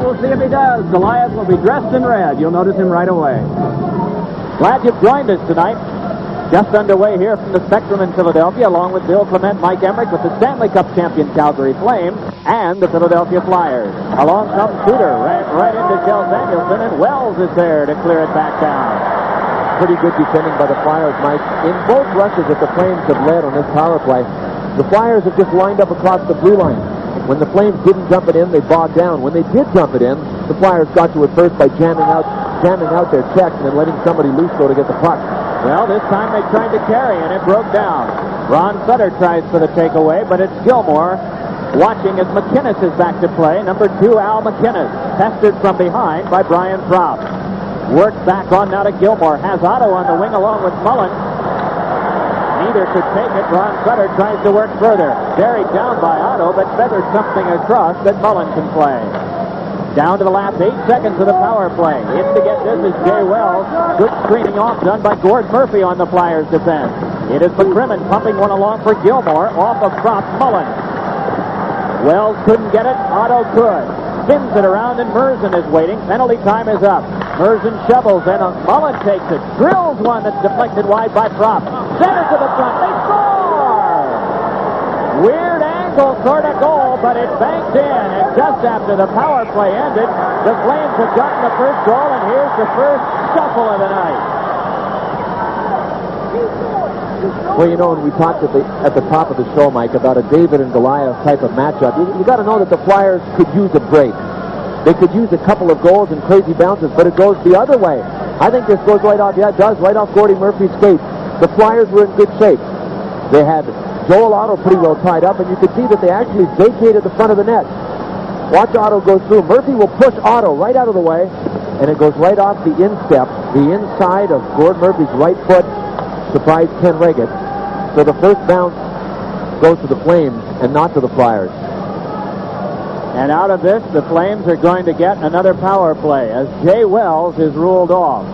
tonight. We'll see if he does. Goliath will be dressed in red. You'll notice him right away. Glad you've joined us tonight. Just underway here from the Spectrum in Philadelphia, along with Bill Clement, Mike Emmerich, with the Stanley Cup champion Calgary Flames and the Philadelphia Flyers. Along comes Suter, right into Shel Samuelson, and Wells is there to clear it back down. Pretty good defending by the Flyers, Mike. In both rushes that the Flames have led on this power play, the Flyers have just lined up across the blue line. When the Flames didn't dump it in, they bogged down. When they did dump it in, the Flyers got to it first by jamming out their checks and then letting somebody loose go to get the puck. Well, this time they tried to carry, and it broke down. Ron Sutter tries for the takeaway, but it's Gilmore watching as McInnes is back to play. Number 2, Al McInnes, pestered from behind by Brian Propp. Works back on now to Gilmore. Has Otto on the wing along with Mullen. Neither could take it. Ron Sutter tries to work further. Buried down by Otto, but feathers something across that Mullen can play. Down to the last 8 seconds of the power play. In to get this is Jay Wells. Good screening off done by Gord Murphy on the Flyers' defense. It is McCrimmon pumping one along for Gilmore. Off of Propp, Mullen. Wells couldn't get it. Otto could. Spins it around and Merzen is waiting. Penalty time is up. Merzen shovels and Mullen takes it. Drills one that's deflected wide by Propp. Center to the front. They score! Weird angle sort of goal, but it banked in. And just after the power play ended, the Flames have gotten the first goal, and here's the first shuffle of the night. Well, you know, when we talked at the top of the show, Mike, about a David and Goliath type of matchup, you got to know that the Flyers could use a break. They could use a couple of goals and crazy bounces, but it goes the other way. I think this goes right off, yeah, it does, right off Gordy Murphy's skates. The Flyers were in good shape. They had Joel Otto pretty well tied up, and you could see that they actually vacated the front of the net. Watch Otto go through. Murphy will push Otto right out of the way, and it goes right off the instep, the inside of Gord Murphy's right foot, surprised Ken Reggett. So the first bounce goes to the Flames and not to the Flyers. And out of this, the Flames are going to get another power play as Jay Wells is ruled off.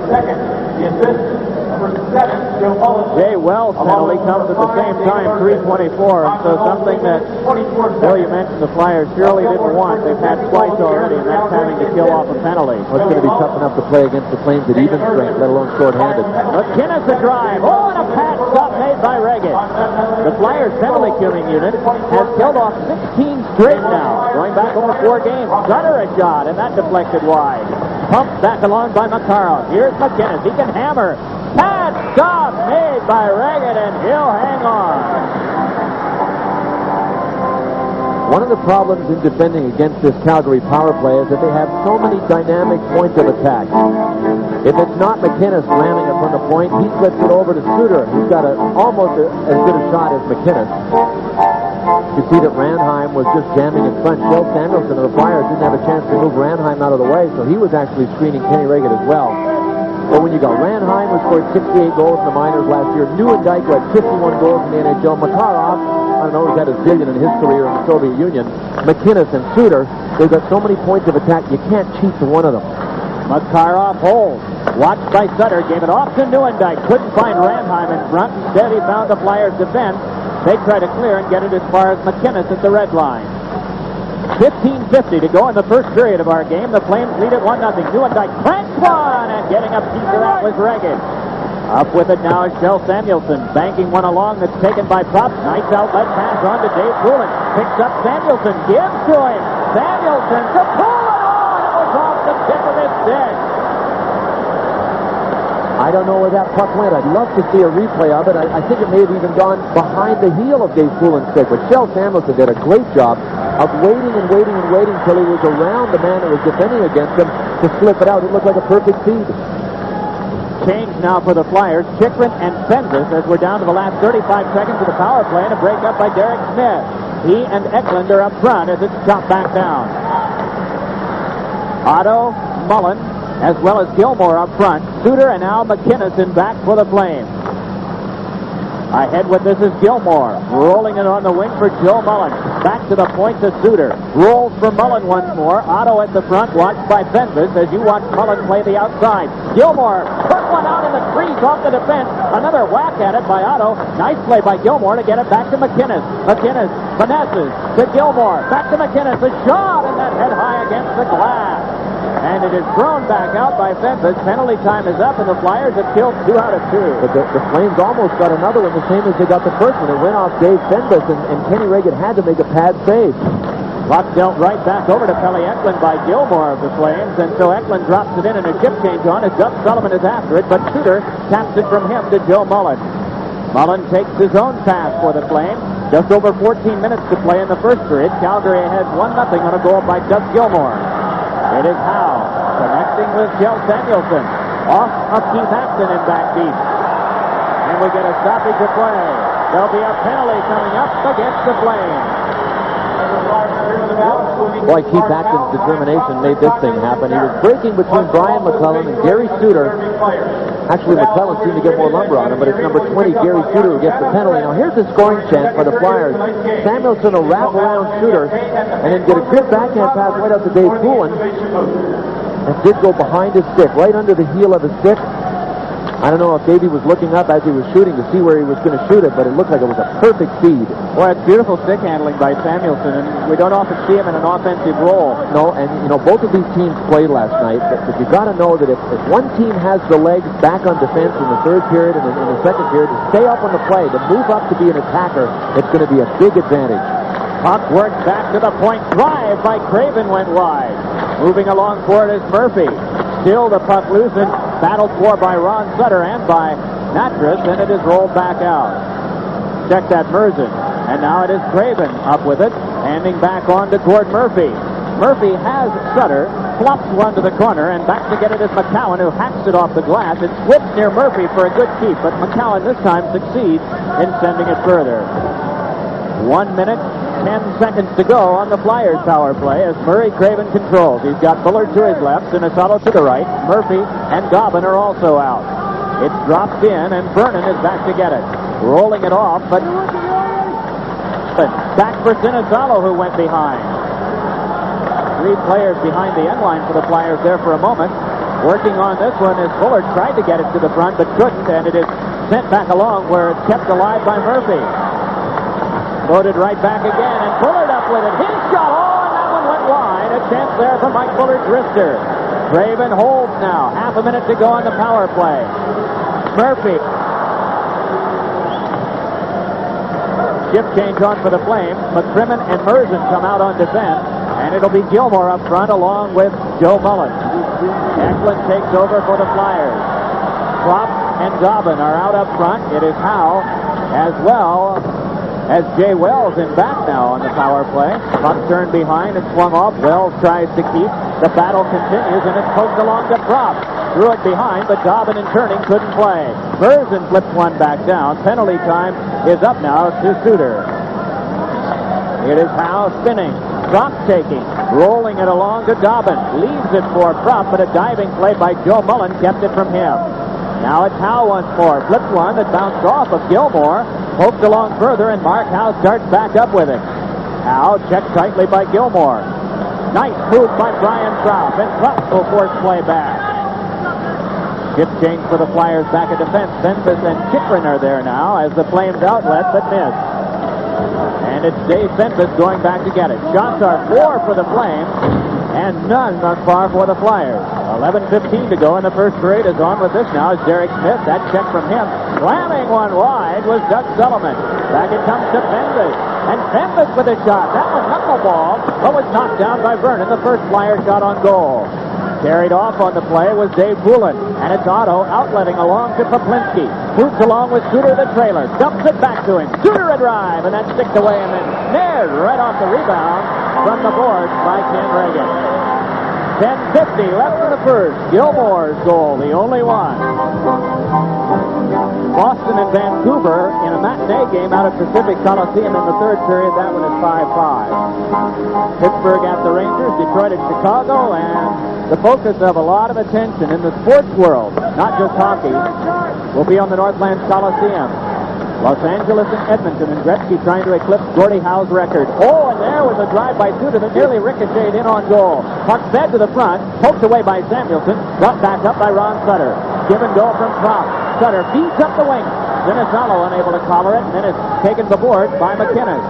Second, the assist. Jay Wells' penalty comes at the same time, 3:24, and so something that, Bill, you mentioned the Flyers surely didn't want. They've had twice already, and that's having to kill off a penalty. Well, it's going to be tough enough to play against the Flames at even strength, let alone short-handed. McInnes a drive. Oh, and a pat stop made by Reggett. The Flyers' penalty killing unit has killed off 16 straight now, going back over 4 games. Sutter a shot, and that deflected wide. Pumped back along by Makarov. Here's McInnes. He can hammer. Pat stop made by Reggett, and he'll hang on. One of the problems in defending against this Calgary power play is that they have so many dynamic points of attack. If it's not McInnes ramming it from the point, he flips it over to Suter. He's got almost as good a shot as McInnes. You see that Ranheim was just jamming in front. Shel Samuelson of the Flyers didn't have a chance to move Ranheim out of the way, so he was actually screening Kenny Reggett as well. But when you got Ranheim, who scored 68 goals in the minors last year, Nieuwendyk, who had 51 goals in the NHL, Makarov, I don't know, he's had a zillion in his career in the Soviet Union, McInnes and Suter, they've got so many points of attack, you can't cheat to one of them. Makarov holds. Watched by Sutter, gave it off to Nieuwendyk. Couldn't find Ranheim in front. Instead, he found the Flyers' defense. They try to clear and get it as far as McInnes at the red line. 15:50 to go in the first period of our game. The Flames lead at 1-0. Nieuwendyk cranks one, and getting a piece of that was Reggett. Up with it now is Shel Samuelson, banking one along that's taken by Propp. Nice outlet pass on to Dave Poulin. Picks up Samuelson, gives to him. Samuelson to Poulin. Oh, and it was off the tip of his stick. I don't know where that puck went. I'd love to see a replay of it. I think it may have even gone behind the heel of Dave Poulin's stick. But Shel Samuelson did a great job of waiting and waiting and waiting until he was around the man that was defending against him to slip it out. It looked like a perfect feed. Change now for the Flyers. Chychrun and Fensis as we're down to the last 35 seconds of the power play, and a break up by Derek Smith. He and Eklund are up front as it's chopped back down. Otto, Mullen, as well as Gilmore up front. Suter and Al McInnes in back for the Flames. Ahead with this is Gilmore, rolling it on the wing for Joe Mullen. Back to the point to Suter. Rolls for Mullen once more. Otto at the front, watched by Fenvis as you watch Mullen play the outside. Gilmore put one out in the freeze off the defense. Another whack at it by Otto. Nice play by Gilmore to get it back to McInnes. McInnes finesses to Gilmore. Back to McInnes. A shot, and that head high against the glass. And it is thrown back out by Fenves. Penalty time is up, and the Flyers have killed 2 out of 2. But the Flames almost got another one, the same as they got the first one. It went off Dave Fenves, and Kenny Reagan had to make a pad save. Puck dealt right back over to Pelle Eklund by Gilmore of the Flames, and so Eklund drops it in and a chip change on as Doug Sullivan is after it, but Suter taps it from him to Joe Mullen. Mullen takes his own pass for the Flames. Just over 14 minutes to play in the first period. Calgary ahead 1-0 on a goal by Doug Gilmore. It is Howe connecting with Kjell Samuelsson. Off of Keith Acton in back deep. And we get a stoppage of play. There'll be a penalty coming up against the Flames. Boy, Keith Acton's determination made this thing happen. He was breaking between Brian McClellan and Gary Suter. Actually, McClellan seemed to get more lumber on him, but it's number 20, Gary Suter, who gets the penalty. Now, here's a scoring chance for the Flyers. Samuelsson will wrap around Suter and then get a good backhand pass right out to Dave Poulin. It did go behind his stick, right under the heel of his stick. I don't know if Davey was looking up as he was shooting to see where he was going to shoot it, but it looked like it was a perfect feed. Boy, it's beautiful stick handling by Samuelsson, and we don't often see him in an offensive role. No, and, you know, both of these teams played last night, but you got to know that if one team has the legs back on defense in the third period and in the second period, to stay up on the play, to move up to be an attacker, it's going to be a big advantage. Puck worked back to the point. Drive by Craven went wide. Moving along for it is Murphy. Still the puck loosened. Battled for by Ron Sutter and by Natras, and it is rolled back out. Check that Merzen. And now it is Craven up with it. Handing back on to Gord Murphy. Murphy has Sutter. Flops one to the corner, and back to get it is McCowan, who hacks it off the glass. It slips near Murphy for a good keep, but McCowan this time succeeds in sending it further. 1 minute, 10 seconds to go on the Flyers power play as Murray Craven controls. He's got Bullard to his left, Sinisalo to the right. Murphy and Dobbin are also out. It's dropped in, and Vernon is back to get it. Rolling it off, but back for Sinisalo, who went behind. 3 players behind the end line for the Flyers there for a moment. Working on this one as Bullard tried to get it to the front, but couldn't, and it is sent back along where it's kept alive by Murphy. Loaded right back again, and Bullard up with it. His shot, and that one went wide. A chance there for Mike Bullard's wrister. Craven holds now. Half a minute to go on the power play. Murphy. Shift change on for the Flames. McCrimmon and Merzen come out on defense, and it'll be Gilmore up front along with Joe Mullen. Eklund takes over for the Flyers. Klopp and Dobbin are out up front. It is Howe as well as Jay Wells in back now on the power play. Puck turned behind and swung off. Wells tries to keep. The battle continues, and it's poked along to Prop. Threw it behind, but Dobbin in turning couldn't play. Merzen flips one back down. Penalty time is up now to Suter. It is Howe spinning. Prop taking. Rolling it along to Dobbin. Leaves it for Prop, but a diving play by Joe Mullen kept it from him. Now it's Howe once more. Flipped one that bounced off of Gilmore. Poked along further, and Mark Howe starts back up with it. Howe checked tightly by Gilmore. Nice move by Brian Trout, and Trout will force play back. Chip change for the Flyers back at defense. Fenves and Chychrun are there now as the Flames outlet, but miss. And it's Dave Fenves going back to get it. Shots are 4 for the Flames, and none thus far for the Flyers. 11:15 to go in the first period. Is on with this now is Derek Smith. That check from him. Slamming one wide was Doug Sullivan. Back it comes to Fenves. And Fenves with a shot. That was knuckleball, but was knocked down by Vernon. The first Flyer shot on goal. Carried off on the play was Dave Poulin. And it's Otto outletting along to Poplinski. Moves along with Suter the trailer. Dumps it back to him. Suter a drive. And that sticks away and then snared right off the rebound from the boards by Ken Reagan. 10:50 left in the first. Gilmore's goal, the only one. Boston and Vancouver in a matinee game out of Pacific Coliseum in the third period. That one is 5-5. Pittsburgh at the Rangers, Detroit at Chicago, and the focus of a lot of attention in the sports world, not just hockey, will be on the Northlands Coliseum. Los Angeles and Edmonton, and Gretzky trying to eclipse Gordie Howe's record. Oh, and there was a drive by Suter that nearly ricocheted in on goal. Puck fed to the front, poked away by Samuelsson, brought back up by Ron Sutter. Give and go from Prop. Sutter beats up the wing. Sinisalo unable to collar it, and then it's taken the board by McInnes.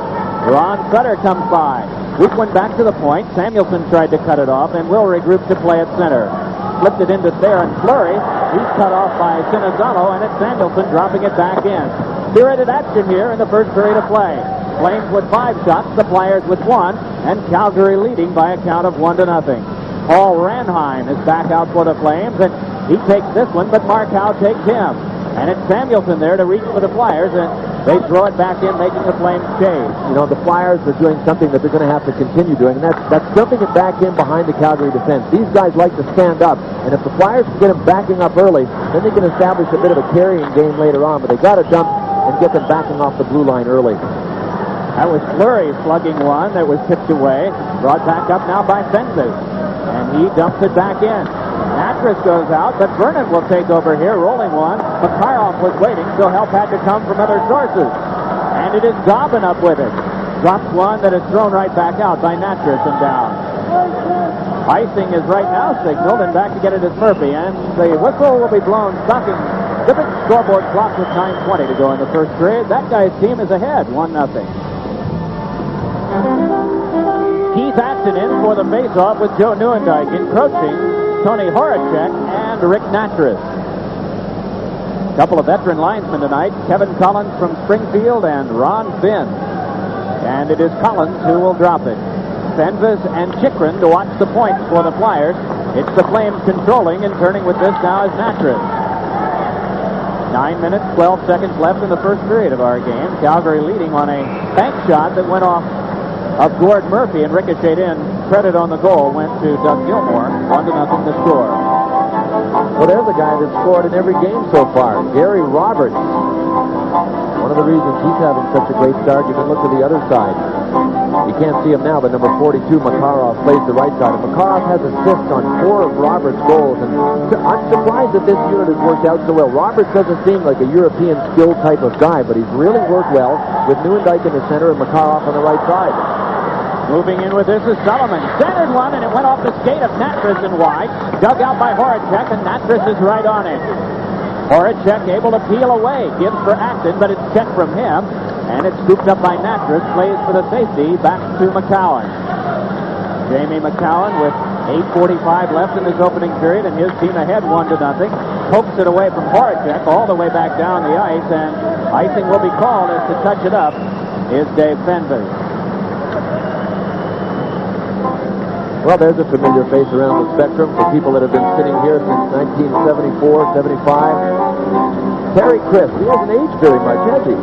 Ron Sutter comes by. Weak one back to the point. Samuelson tried to cut it off, and will regroup to play at center. Flipped it into Theron Fleury. He's cut off by Sinisalo, and it's Samuelson dropping it back in. Spirited action here in the first period of play. Flames with 5 shots, the Flyers with 1, and Calgary leading by a count of 1-0. Paul Ranheim is back out for the Flames, and he takes this one, but Mark Howe takes him. And it's Samuelson there to reach for the Flyers, and they throw it back in, making the Flames chase. You know, the Flyers are doing something that they're going to have to continue doing, and that's dumping it back in behind the Calgary defense. These guys like to stand up, and if the Flyers can get them backing up early, then they can establish a bit of a carrying game later on, but they got to dump and get them backing off the blue line early. That was Fleury slugging one that was tipped away, brought back up now by Fences, and he dumps it back in. Natras goes out, but Vernon will take over here, rolling one. Makarov was waiting, so help had to come from other sources. And it is Dobbin up with it. Drops one that is thrown right back out by Natras and down. Icing is right now signaled, and back to get it is Murphy. And the whistle will be blown, stopping the big scoreboard clock with 9:20 to go in the first period. That guy's team is ahead, 1-0. Keith Aston in for the faceoff with Joe Neuendijk encroaching. Tony Horacek and Rick Natras. A couple of veteran linesmen tonight, Kevin Collins from Springfield and Ron Finn. And it is Collins who will drop it. Fenves and Chikrin to watch the points for the Flyers. It's the Flames controlling, and turning with this now is Natras. 9 minutes, 12 seconds left in the first period of our game. Calgary leading on a bank shot that went off of Gord Murphy and ricocheted in. Credit on the goal went to Doug Gilmore. 1-0 the score. Well, there's a guy that's scored in every game so far, Gary Roberts. One of the reasons he's having such a great start, you can look to the other side. You can't see him now, but number 42, Makarov, plays the right side. And Makarov has assists on 4 of Roberts' goals, and I'm surprised that this unit has worked out so well. Roberts doesn't seem like a European skill type of guy, but he's really worked well with Neuendijk in the center and Makarov on the right side. Moving in with this is Sullivan. Centered one, and it went off the skate of Natras and wide. Dug out by Horacek, and Natras is right on it. Horacek able to peel away. Gives for Acton, but it's checked from him. And it's scooped up by Natras. Plays for the safety back to McCowan. Jamie McCowan with 8:45 left in this opening period, and his team ahead 1-0. Pokes it away from Horacek all the way back down the ice, and icing will be called as to touch it up is Dave Fenves. Well, there's a familiar face around the spectrum for people that have been sitting here since 1974, 75. Terry Crisp. He hasn't aged very much, has he?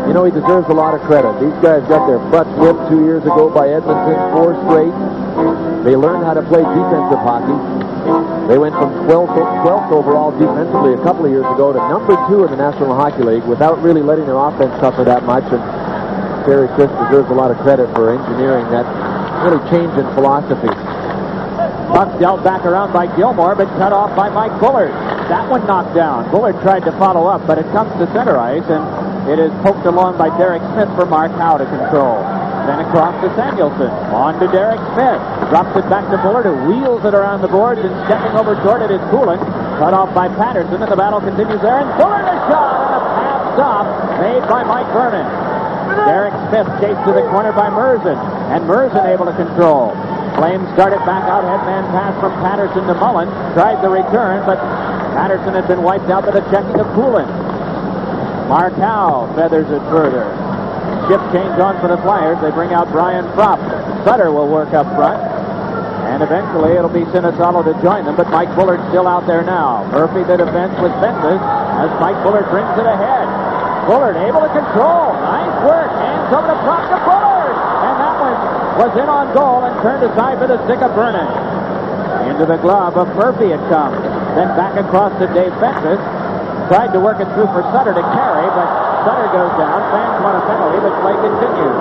You know, he deserves a lot of credit. These guys got their butts whipped 2 years ago by Edmonton, 4 straight. They learned how to play defensive hockey. They went from 12th overall defensively a couple of years ago to number 2 in the National Hockey League without really letting their offense suffer that much. And Terry Crisp deserves a lot of credit for engineering that really change in philosophy. Puck dealt back around by Gilmore, but cut off by Mike Bullard. That one knocked down. Bullard tried to follow up, but it comes to center ice, and it is poked along by Derek Smith for Mark Howe to control. Then across to Samuelson. On to Derek Smith. Drops it back to Bullard, who wheels it around the boards, and stepping over toward it is Coolin. Cut off by Patterson, and the battle continues there, and Bullard a shot on a pass stop made by Mike Vernon. Derek Smith chased to the corner by Merzen, and Merzen able to control. Flames started back out, headman pass from Patterson to Mullen. Tried the return, but Patterson had been wiped out by the checking of Coolin. Mark Howe feathers it further. Shift change on for the Flyers. They bring out Brian Propp. Sutter will work up front, and eventually it'll be Sinisalo to join them, but Mike Bullard's still out there now. Murphy the defense with Fences as Mike Bullard brings it ahead. Bullard able to control. Nice work. Hands over to Propp to Bullard. And that one was in on goal and turned aside for the stick of Vernon. Into the glove of Murphy it comes. Then back across to Dave Fences. Tried to work it through for Sutter to carry, but Sutter goes down. Fans want a penalty, but play continues.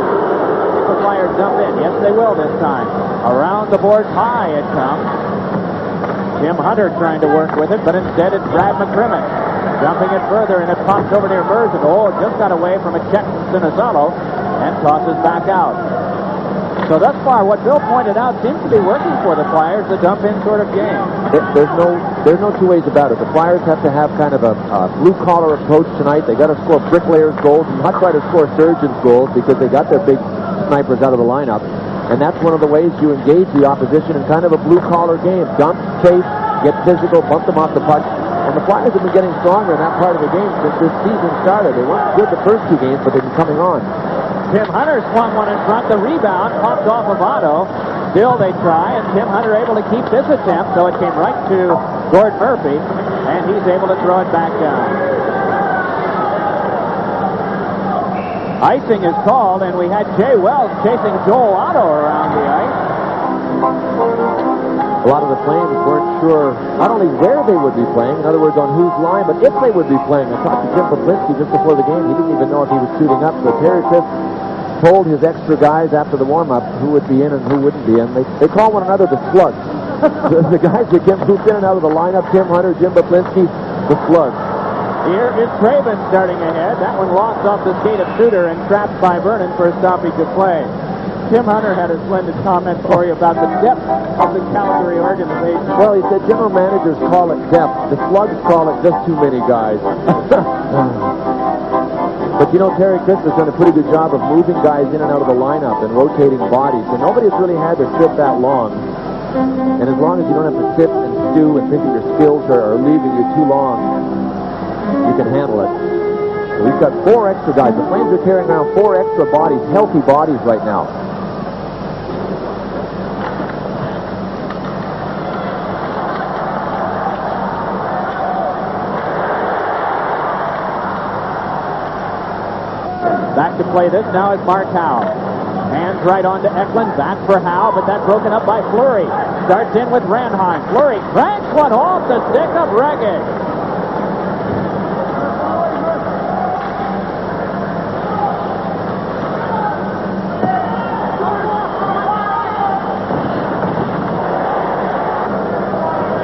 If the Flyers dump in. Yes, they will this time. Around the boards high it comes. Tim Hunter trying to work with it, but instead it's Brad McCrimmon. Dumping it further, and it pops over near Merzen. Oh, it just got away from a check from Sinisalo and tosses back out. So thus far, what Bill pointed out seems to be working for the Flyers, the dump-in sort of game. There's no two ways about it. The Flyers have to have kind of a blue-collar approach tonight. They got to score bricklayers' goals and not try to score surgeons' goals because they got their big snipers out of the lineup. And that's one of the ways you engage the opposition in kind of a blue-collar game. Dump, chase, get physical, bump them off the puck. And the Flyers have been getting stronger in that part of the game since this season started. They weren't good the first two games, but they've been coming on. Tim Hunter swung one in front. The rebound popped off of Otto. Still they try, and Tim Hunter able to keep this attempt, though it came right to Gord Murphy, and he's able to throw it back down. Icing is called, and we had Jay Wells chasing Joel Otto around the ice. A lot of the Flames weren't sure not only where they would be playing, in other words, on whose line, but if they would be playing. I talked to Jim Poplinski just before the game. He didn't even know if he was suiting up. So Terry Chris told his extra guys after the warm-up who would be in and who wouldn't be in. They call one another the Slugs. the guys that moved in and out of the lineup, Tim Hunter, Jim Poplinski, the Slugs. Here is Craven starting ahead. That one lost off the skate of Suter and trapped by Vernon for a stoppage of play. Tim Hunter had a splendid comment for you about the depth of the Calgary organization. Well, he said general managers call it depth. The Slugs call it just too many guys. But you know, Terry Chris has done a pretty good job of moving guys in and out of the lineup and rotating bodies. And nobody's really had to sit that long. And as long as you don't have to sit and stew and think that your skills are leaving you too long, you can handle it. So we've got 4 extra guys. The Flames are carrying around 4 extra bodies, healthy bodies right now. Back to play this now is Mark Howe. Hands right on to Eklund. Back for Howe, but that's broken up by Fleury. Starts in with Ranheim. Fleury cranks one off the stick of Regic.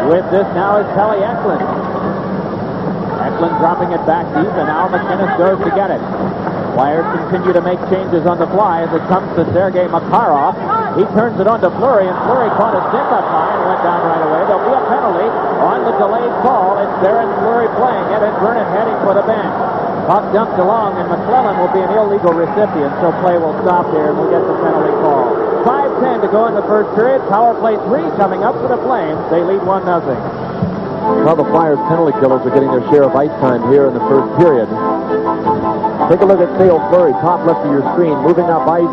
With this now is Kelly Eklund. Eklund dropping it back deep, and now McInnes goes to get it. Flyers continue to make changes on the fly as it comes to Sergei Makarov. He turns it on to Fleury, and Fleury caught a stick up high and went down right away. There'll be a penalty on the delayed call. It's Darren Fleury playing it, and Vernon heading for the bench. Puck dumped along, and McClellan will be an illegal recipient, so play will stop here, and we'll get the penalty call. 5:10 to go in the first period. Power play 3 coming up for the Flames. They lead 1-0. Well, the Flyers penalty killers are getting their share of ice time here in the first period. Take a look at Theo Fleury, top left of your screen, moving up ice.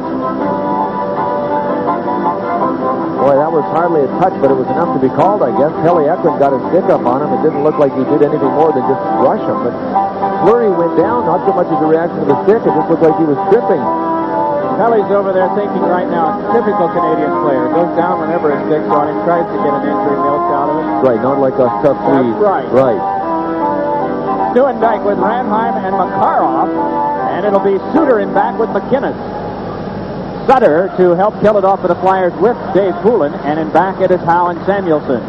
Boy, that was hardly a touch, but it was enough to be called, I guess. Kelly Eklund got his stick up on him. It didn't look like he did anything more than just rush him. But Fleury went down, not so much as a reaction to the stick. It just looked like he was tripping. Kelly's over there thinking right now, typical Canadian player. Goes down whenever it sticks on him, tries to get an injury milked out of it. Right, not like us tough Swedes. Right. Neuendijk with Ranheim and Makarov, and it'll be Suter in back with McInnes. Sutter to help kill it off for the Flyers with Dave Poulin, and in back it is Howe and Samuelson.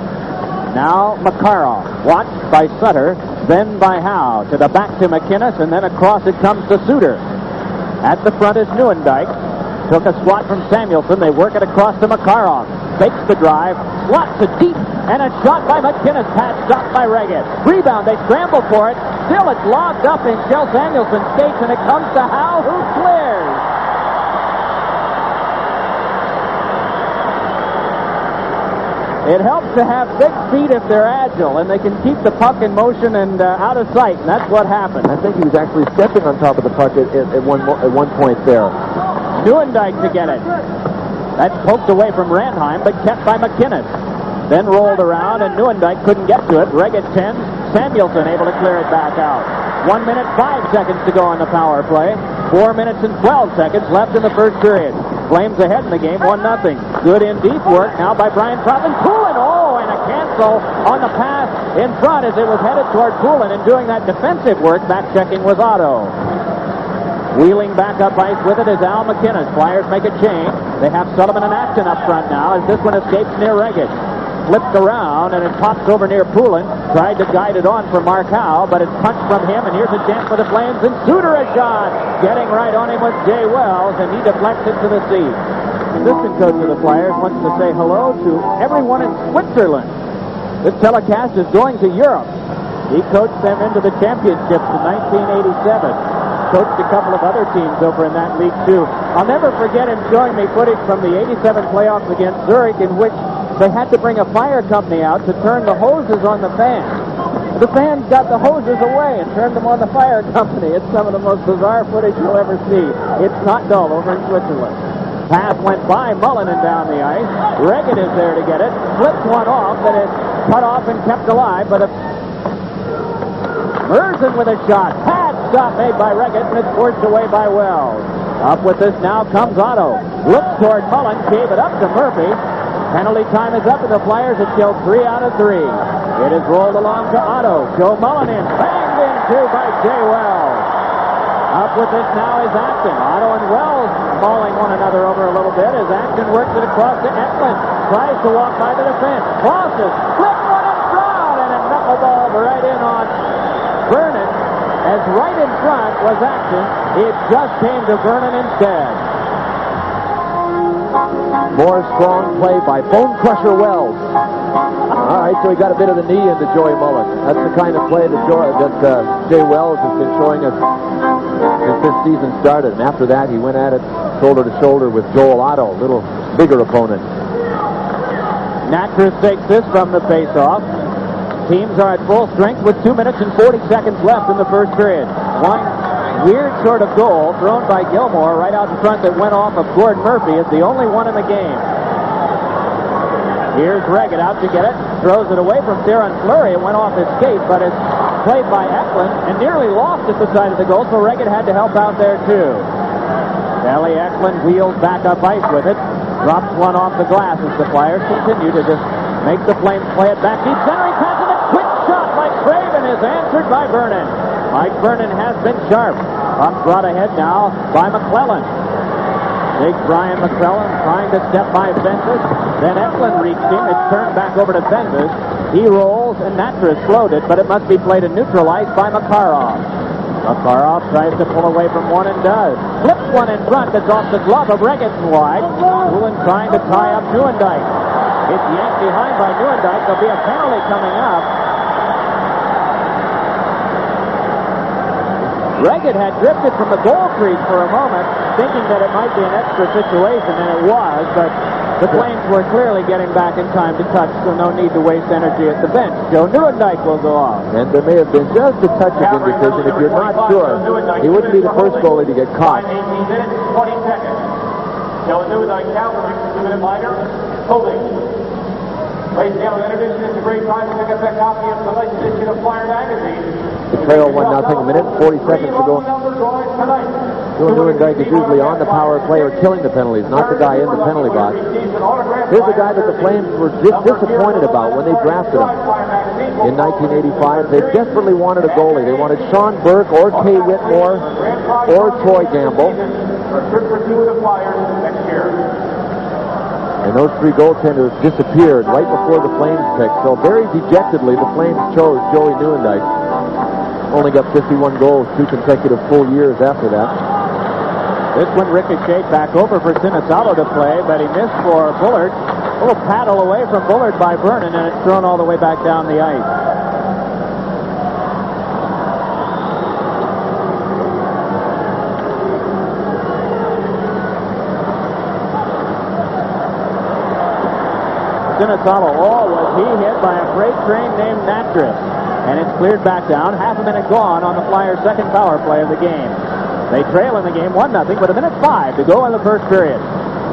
Now Makarov, watched by Sutter, then by Howe. To the back to McInnes, and then across it comes to Suter. At the front is Neuendijk. Took a swat from Samuelson. They work it across to Makarov. Fakes the drive, slots it deep, and a shot by McInnes. Pass stopped by Regic. Rebound, they scramble for it. Still it's locked up in Shel Samuelson's skates, and it comes to Howe, who clears. It helps to have big feet if they're agile, and they can keep the puck in motion and out of sight, and that's what happened. I think he was actually stepping on top of the puck at one point there. Neuendijk to get it. That's poked away from Ranheim, but kept by McInnes. Then rolled around, and Neuendijk couldn't get to it. Regic 10, Samuelson able to clear it back out. 1 minute, 5 seconds to go on the power play. 4 minutes and 12 seconds left in the first period. Flames ahead in the game, 1-0. Good in deep work now by Brian Proudman. Poulin, and a cancel on the pass in front as it was headed toward Poulin, and doing that defensive work, back checking was Otto. Wheeling back up ice with it is Al McInnes. Flyers make a change. They have Sullivan and Acton up front now as this one escapes near Regic. Flipped around, and it pops over near Poulin. Tried to guide it on for Mark Howe, but it's punched from him, and here's a chance for the Flames, and Suter a shot. Getting right on him with Jay Wells, and he deflects it to the seat. assistant coach of the Flyers, wants to say hello to everyone in Switzerland. This telecast is going to Europe. He coached them into the championships in 1987. Coached a couple of other teams over in that league, too. I'll never forget him showing me footage from the 87 playoffs against Zurich, in which they had to bring a fire company out to turn the hoses on the fans. The fans got the hoses away and turned them on the fire company. It's some of the most bizarre footage you'll ever see. It's not dull over in Switzerland. Pass went by Mullen and down the ice. Reagan is there to get it. Flips one off that is cut off and kept alive, but Merzen with a shot. Pad stop made by Reagan, and it's forced away by Wells. Up with this now comes Otto. Looks toward Mullen, gave it up to Murphy. Penalty time is up, and the Flyers have killed 3 out of 3. It is rolled along to Otto. Joe Mullen in. Banged into by Jay Wells. Up with this now is Acton. Otto and Wells mauling one another over a little bit as Acton works it across to Eklund. Tries to walk by the defense. Crosses. Flips one in front, and a knuckleball right in on Vernon. As right in front was Acton. It just came to Vernon instead. More strong play by Bone Crusher Wells. All right, so he got a bit of the knee into Joey Mullen. That's the kind of play that Jay Wells has been showing us since this season started. And after that, he went at it shoulder to shoulder with Joel Otto, a little bigger opponent. Natras takes this from the faceoff. Teams are at full strength with 2 minutes and 40 seconds left in the first period. One weird sort of goal thrown by Gilmore right out in front that went off of Gord Murphy is the only one in the game. Here's Reagan out to get it. Throws it away from Theron Fleury. It went off his skate, but it's played by Eklund and nearly lost at the side of the goal, so Reagan had to help out there too. Ellie Eklund wheels back up ice with it. Drops one off the glass as the Flyers continue to just make the Flames play it back deep. Centering pass and a quick shot by Craven is answered by Vernon. Mike Vernon has been sharp. Up brought ahead now by McClellan. Big Brian McClellan trying to step by Fences. Then Eklund reached him. It's turned back over to Fences. He rolls and Natras slowed it, but it must be played and neutralized by Makarov. Makarov tries to pull away from one and does. Flips one in front that's off the glove of Reagan wide. Woolen trying to tie up Nieuwendyk. It's yanked behind by Nieuwendyk. There'll be a penalty coming up. Reagan had drifted from the goal crease for a moment, thinking that it might be an extra situation, and it was, but the Flames were clearly getting back in time to touch, so no need to waste energy at the bench. Joe Nieuwendyk will go off. And there may have been just a touch of indecision. If you're not sure, he wouldn't be the first goalie to get caught. 18 minutes, 20 seconds. Joe Nieuwendyk now for 2-minute liner, holding. Ladies and gentlemen, introduction is a great time to pick up that copy of the latest issue of Flyer Magazine. The trail 1-0, a minute and 40 seconds to go. Joe Nieuwendyk is usually on the power play or killing the penalties, not the guy in the penalty box. Here's a guy that the Flames were disappointed about when they drafted him in 1985. They desperately wanted a goalie. They wanted Sean Burke or Kay Whitmore or Troy Gamble. And those 3 goaltenders disappeared right before the Flames pick. So very dejectedly, the Flames chose Joey Nieuwendyk. Only got 51 goals 2 consecutive full years after that. This one ricocheted back over for Sinisalo to play, but he missed for Bullard. A little paddle away from Bullard by Vernon, and it's thrown all the way back down the ice. Sinisalo, was he hit by a freight train named Natras. And it's cleared back down. Half a minute gone on the Flyers' second power play of the game. They trail in the game 1-0 with 1:05 to go in the first period.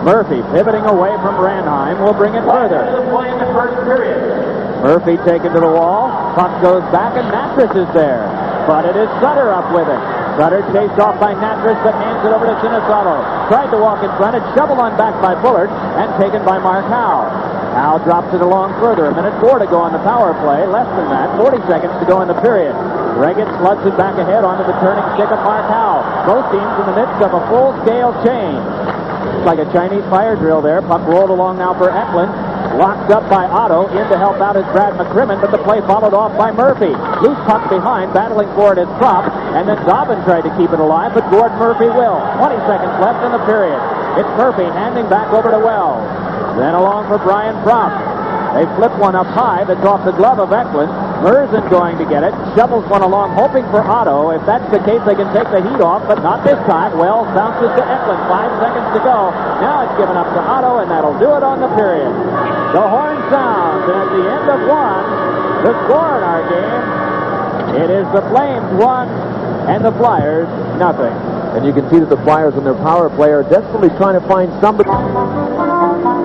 Murphy pivoting away from Ranheim will bring it further. Murphy taken to the wall. Puck goes back and Natras is there. But it is Sutter up with it. Sutter chased off by Natras but hands it over to Sinisalo. Tried to walk in front. It's shoveled on back by Bullard and taken by Mark Howe. Howe drops it along further. 1:04 to go on the power play. Less than that. 40 seconds to go in the period. Reagan slugs it back ahead onto the turning stick of Mark Howe. Both teams in the midst of a full-scale change. It's like a Chinese fire drill there. Puck rolled along now for Eklund. Locked up by Otto. In to help out is Brad McCrimmon, but the play followed off by Murphy. Loose puck behind, battling for it is Propp. And then Dobbin tried to keep it alive, but Gord Murphy will. 20 seconds left in the period. It's Murphy handing back over to Wells. Then along for Brian Frost. They flip one up high that's off the glove of Eklund. Merzen going to get it. Shovels one along, hoping for Otto. If that's the case, they can take the heat off, but not this time. Wells bounces to Eklund. 5 seconds to go. Now it's given up to Otto, and that'll do it on the period. The horn sounds, and at the end of one, the score in our game, it is the Flames 1 and the Flyers nothing. And you can see that the Flyers and their power play are desperately trying to find somebody.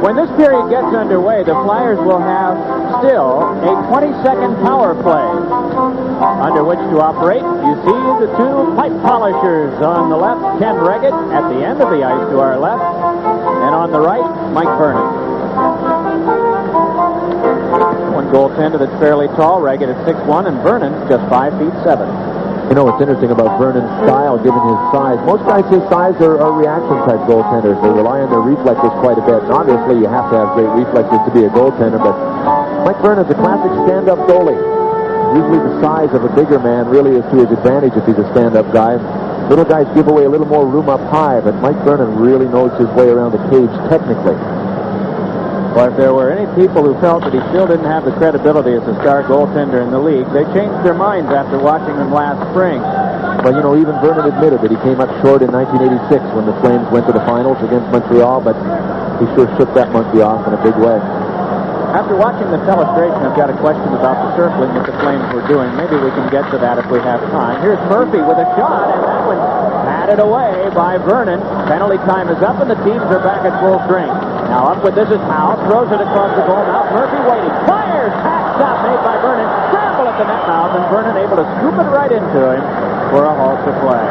When this period gets underway, the Flyers will have still a 20-second power play under which to operate. You see the two pipe polishers on the left, Ken Reggett at the end of the ice to our left, and on the right, Mike Vernon. One goaltender that's fairly tall, Reggett at 6'1", and Vernon just 5'7". You know, what's interesting about Vernon's style, given his size, most guys his size are reaction-type goaltenders. They rely on their reflexes quite a bit. And obviously, you have to have great reflexes to be a goaltender, but Mike Vernon's a classic stand-up goalie. Usually the size of a bigger man really is to his advantage if he's a stand-up guy. Little guys give away a little more room up high, but Mike Vernon really knows his way around the cage technically. Well, if there were any people who felt that he still didn't have the credibility as a star goaltender in the league, they changed their minds after watching him last spring. Well, you know, even Vernon admitted that he came up short in 1986 when the Flames went to the finals against Montreal, but he sure shook that monkey off in a big way. After watching the telestration, I've got a question about the circling that the Flames were doing. Maybe we can get to that if we have time. Here's Murphy with a shot, and that one batted away by Vernon. Penalty time is up, and the teams are back at full strength. Now up with this is Howe, throws it across the goal mouth. Murphy waiting, fires, tack stop made by Vernon. Scramble at the net mouth, and Vernon able to scoop it right into him for a halt to play.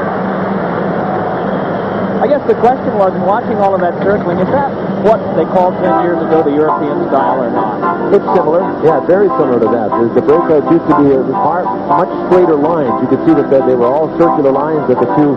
I guess the question was, in watching all of that circling, is that what they called 10 years ago the European style or not? It's similar. Yeah, very similar to that. The breakouts used to be much straighter lines. You could see that they were all circular lines that the two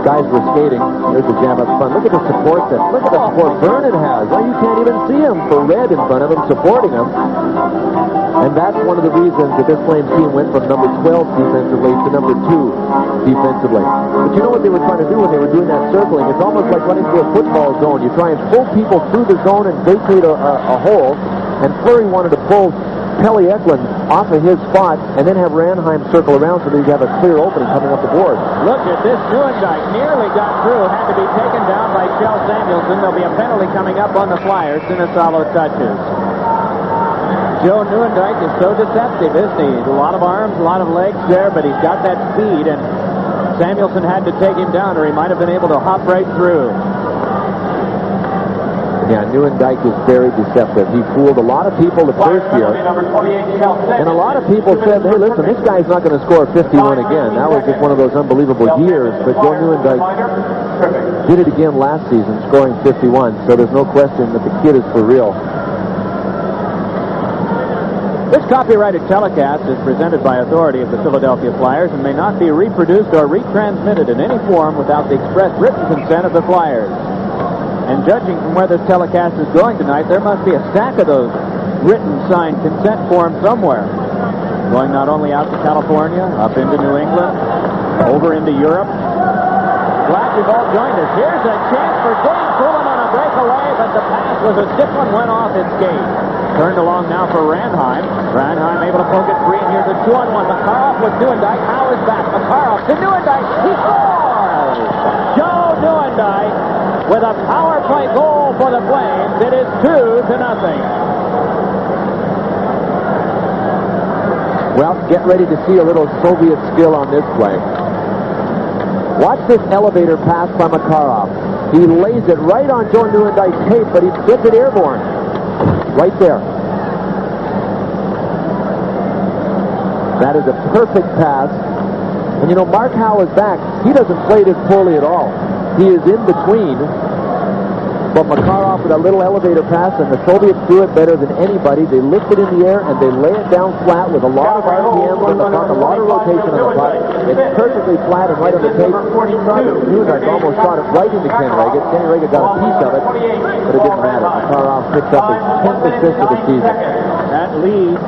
guys were skating. There's the jam up front. Look at the support then. Look at the support Vernon has. Well, you can't even see him for Red in front of him supporting him. And that's one of the reasons that this Flames team went from number 12 defensively to number 2 defensively. But you know what they were trying to do when they were doing that circling? It's almost like running through a football zone. You try and pull people through the zone and vacate a hole. And Fleury wanted to pull Kelly Eklund off of his spot and then have Ranheim circle around so that he'd have a clear opening coming up the board. Look at this. Neuendijk nearly got through. Had to be taken down by Kjell Samuelsson. There'll be a penalty coming up on the Flyers. Sinisalo touches. Joe Neuendijk is so deceptive, isn't he? A lot of arms, a lot of legs there, but he's got that speed, and Samuelsson had to take him down or he might have been able to hop right through. Yeah, Neuendijk is very deceptive. He fooled a lot of people the first year. And a lot of people said, hey, listen, this guy's not going to score 51 again. That was just one of those unbelievable years. But Joe Neuendijk did it again last season, scoring 51. So there's no question that the kid is for real. This copyrighted telecast is presented by authority of the Philadelphia Flyers and may not be reproduced or retransmitted in any form without the express written consent of the Flyers. And judging from where this telecast is going tonight, there must be a stack of those written, signed consent forms somewhere. Going not only out to California, up into New England, over into Europe. Glad you've all joined us. Here's a chance for Dave Poulin on a breakaway, but the pass was a stiff one, went off his skate. Turned along now for Ranheim. Ranheim able to poke it free, and here's a 2-on-1. Makarov with Neuendijk. Howe is back. Makarov to Neuendijk. He scores! Joe Neuendijk with a power play goal for the Flames. It is 2-0. Well, get ready to see a little Soviet skill on this play. Watch this elevator pass by Makarov. He lays it right on Joe Neuendijk's tape, but he gets it airborne. Right there. That is a perfect pass. And you know, Mark Howe is back. He doesn't play this poorly at all. He is in between. But Makarov with a little elevator pass, and the Soviets do it better than anybody. They lift it in the air, and they lay it down flat with a lot of RPMs on the puck, a lot of rotation on the puck. It's perfectly flat and right on the tape. Neuendijk almost shot it right into Ken Reggett. Ken Reggett got a piece of it, but it didn't matter. Makarov picked up his 10th assist of the season. That leads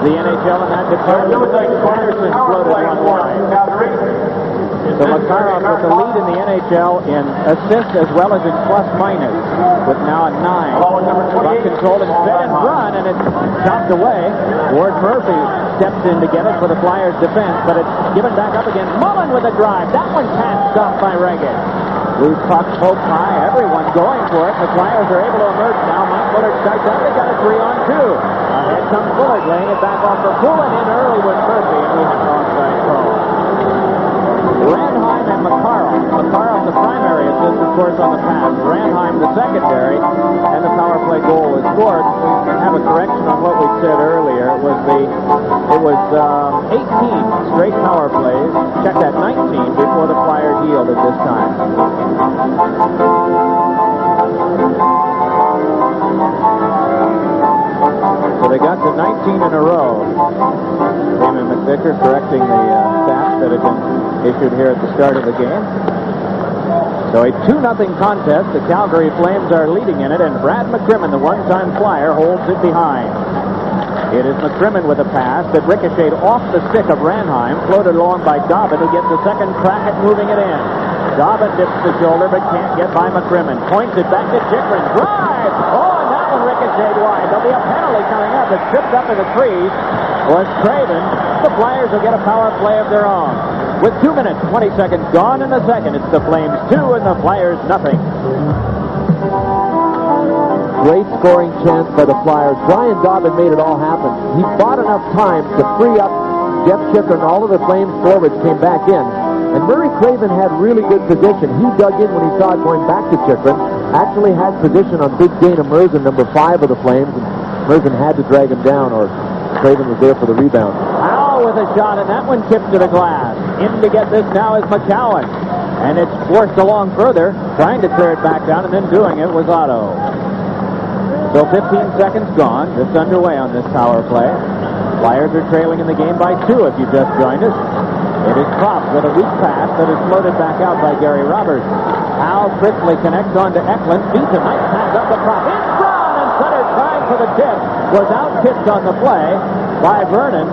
the NHL in that department. Anderson floated one wide. So Makarov with the lead in the NHL in assists as well as in plus minus, with now a 9. Puck controlled and fed in front, and it's chopped away. Ward Murphy steps in to get it for the Flyers defense, but it's given back up again. Mullen with a drive. That one can't stop by Reagan. Loose puck poked high. Everyone going for it. The Flyers are able to emerge now. Mike Bullard starts out. They got a 3-on-2. Ahead comes Bullard, laying it back off for Poulin in early with Murphy, and we have an onside call. Ranheim and Makarov. Makarov the primary assist, of course, on the pass. Ranheim the secondary, and the power play goal was scored. We have a correction on what we said earlier. It was 18 straight power plays. Check that, 19 before the Flyers yielded this time. So they got to 19 in a row. Damon McVicker correcting the stats that had been issued here at the start of the game. So a 2-0 contest. The Calgary Flames are leading in it, and Brad McCrimmon, the one-time Flyer, holds it behind. It is McCrimmon with a pass that ricocheted off the stick of Ranheim, floated along by Dobbin, who gets a second crack at moving it in. Dobbin dips the shoulder but can't get by McCrimmon. Points it back to Chikrin. Drive! Oh, and that one ricocheted wide. There'll be a penalty coming up. It tripped up in the crease. Was Craven. The Flyers will get a power play of their own. With 2 minutes, 20 seconds gone in the second, it's the Flames 2 and the Flyers nothing. Great scoring chance by the Flyers. Brian Dobbin made it all happen. He bought enough time to free up Jeff Chikrin. All of the Flames forwards came back in. And Murray Craven had really good position. He dug in when he saw it going back to Chikrin. Actually had position on big Dana Merzen, number 5 of the Flames. And Merzen had to drag him down, or Craven was there for the rebound. Howe with a shot, and that one tipped to the glass. In to get this now is McCowan. And it's forced along further, trying to clear it back down, and then doing it was Otto. So 15 seconds gone, just underway on this power play. Flyers are trailing in the game by 2 if you just joined us. It is Propp with a weak pass that is floated back out by Gary Roberts. Howe crisply connects on to Eklund, beats a nice pass up the Propp. In front, and Sutter trying for the tip. Was out-tipped on the play by Vernon.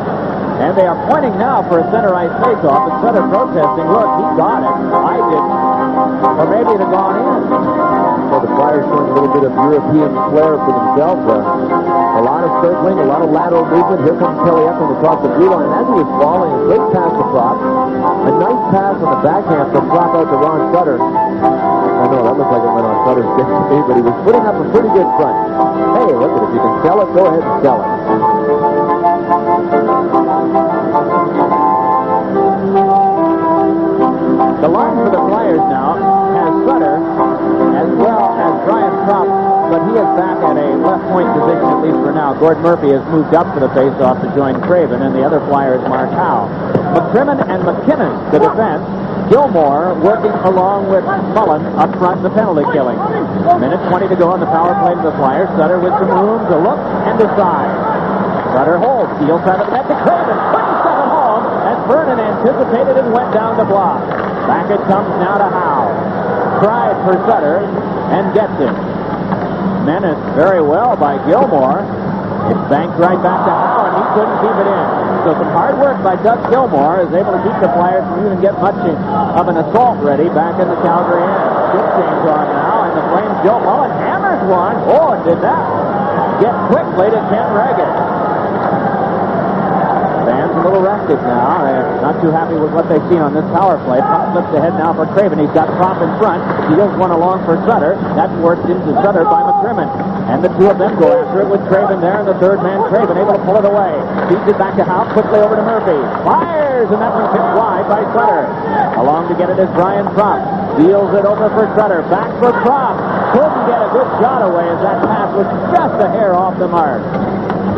And they are pointing now for a center ice faceoff, and Sutter protesting. Look, he got it. I didn't. Or maybe it had gone in. So the Flyers showing a little bit of European flair for themselves. A lot of circling, a lot of lateral movement. Here comes Kelly Eklund across the blue line. As he was falling, a great pass to Propp. A nice pass on the backhand from Propp out to Ron Sutter. I know, that looked like it went on Sutter's stick to me, but he was putting up a pretty good front. Hey, look at it. If you can sell it, go ahead and sell it. The line for the Flyers now has Sutter as well as Brian Propp, but he is back at a left point position at least for now. Gord Murphy has moved up for the faceoff to join Craven, and the other Flyer is Mark Howe. McCrimmon and McKinnon, the defense. Gilmore working along with Mullen up front in the penalty killing. Minute 20 to go on the power play to the Flyers. Sutter with some room to look and decide. Sutter holds, deals out of the net to Craven. 27 home as Vernon anticipated and went down the block. Back it comes now to Howe. Tried for Sutter and gets him. Menaced very well by Gilmore. It's banked right back to Howe, and he couldn't keep it in. So some hard work by Doug Gilmore is able to keep the Flyers from even get much of an assault ready back in the Calgary end. Shift change on now, and the Flames Joe Mullen hammers one. Oh, and did that get quickly to Ken Reagan. Fans a little restive now. They're not too happy with what they've seen on this power play. Propp flips ahead now for Craven. He's got Propp in front. Deals one along for Sutter. That's worked into Sutter by McCrimmon. And the two of them go after it with Craven there, and the third man, Craven, able to pull it away. Feeds it back to Howe, quickly over to Murphy. Fires, and that one tipped wide by Sutter. Along to get it is Brian Propp. Deals it over for Sutter. Back for Propp. Couldn't get a good shot away as that pass was just a hair off the mark.